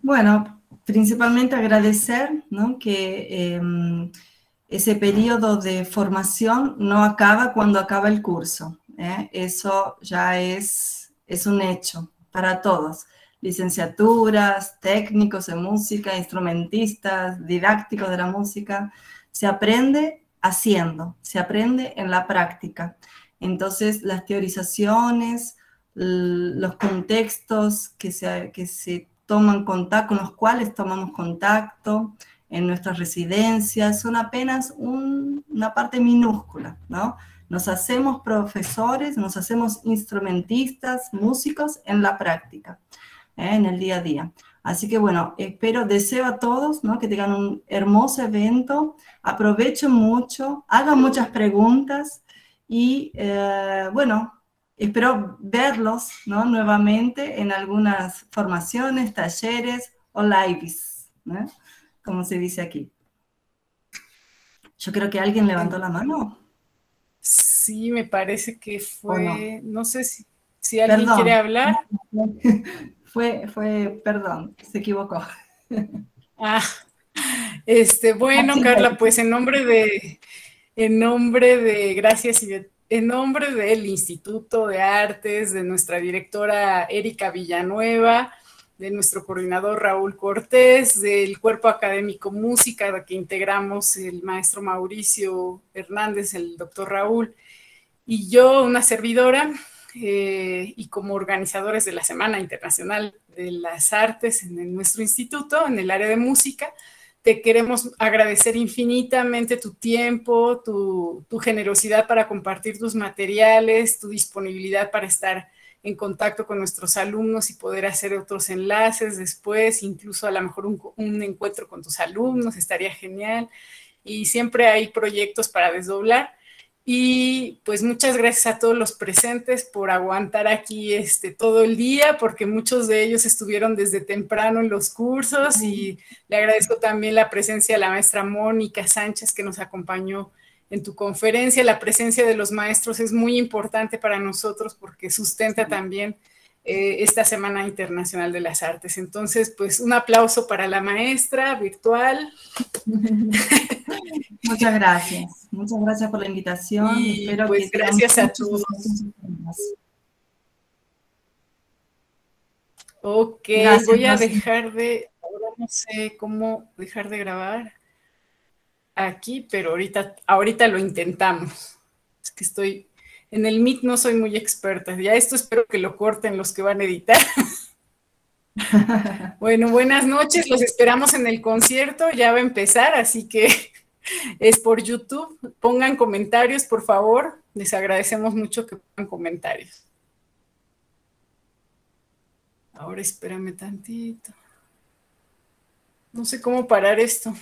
Bueno, principalmente agradecer, ¿no? que ese periodo de formación no acaba cuando acaba el curso. Eso ya es un hecho para todos. Licenciaturas, técnicos en música, instrumentistas, didácticos de la música. Se aprende haciendo, se aprende en la práctica. Entonces, las teorizaciones, los contextos que se toman contacto, con los cuales tomamos contacto en nuestras residencias, son apenas una parte minúscula, ¿no? Nos hacemos profesores, nos hacemos instrumentistas, músicos en la práctica, en el día a día. Así que bueno, deseo a todos, ¿no? que tengan un hermoso evento, aprovechen mucho, hagan muchas preguntas y bueno, espero verlos, ¿no? nuevamente en algunas formaciones, talleres o lives, ¿no? como se dice aquí. Yo creo que alguien levantó la mano. Sí, me parece que fue, no sé si alguien quiere Perdón. hablar. Perdón, se equivocó. Ah, bueno, Así Carla, pues en nombre de, gracias y en nombre del Instituto de Artes, de nuestra directora Erika Villanueva, de nuestro coordinador Raúl Cortés, del cuerpo académico música que integramos el maestro Mauricio Hernández, el doctor Raúl, y yo, una servidora, y como organizadores de la Semana Internacional de las Artes en nuestro instituto, en el área de música, te queremos agradecer infinitamente tu tiempo, tu generosidad para compartir tus materiales, tu disponibilidad para estar en contacto con nuestros alumnos y poder hacer otros enlaces después, incluso a lo mejor un encuentro con tus alumnos, estaría genial. Y siempre hay proyectos para desdoblar. Y pues muchas gracias a todos los presentes por aguantar aquí todo el día, porque muchos de ellos estuvieron desde temprano en los cursos, y le agradezco también la presencia de la maestra Mónica Sánchez, que nos acompañó en tu conferencia. La presencia de los maestros es muy importante para nosotros porque sustenta también esta Semana Internacional de las Artes. Entonces, pues un aplauso para la maestra virtual. Muchas gracias por la invitación y espero pues que gracias a todos. Ok, gracias, voy a dejar de, ahora no sé cómo dejar de grabar aquí, pero ahorita lo intentamos. Es que estoy en el Meet, no soy muy experta. Ya esto espero que lo corten los que van a editar. Bueno, buenas noches, los esperamos en el concierto, ya va a empezar, así que es por YouTube. Pongan comentarios, por favor, les agradecemos mucho que pongan comentarios. Ahora espérame tantito. No sé cómo parar esto.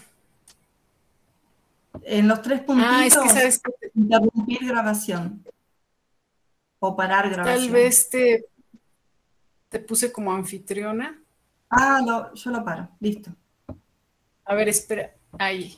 En los 3 puntitos, es que sabes que interrumpir grabación o parar grabación. Tal vez te puse como anfitriona. Yo lo paro, listo. A ver, espera, ahí.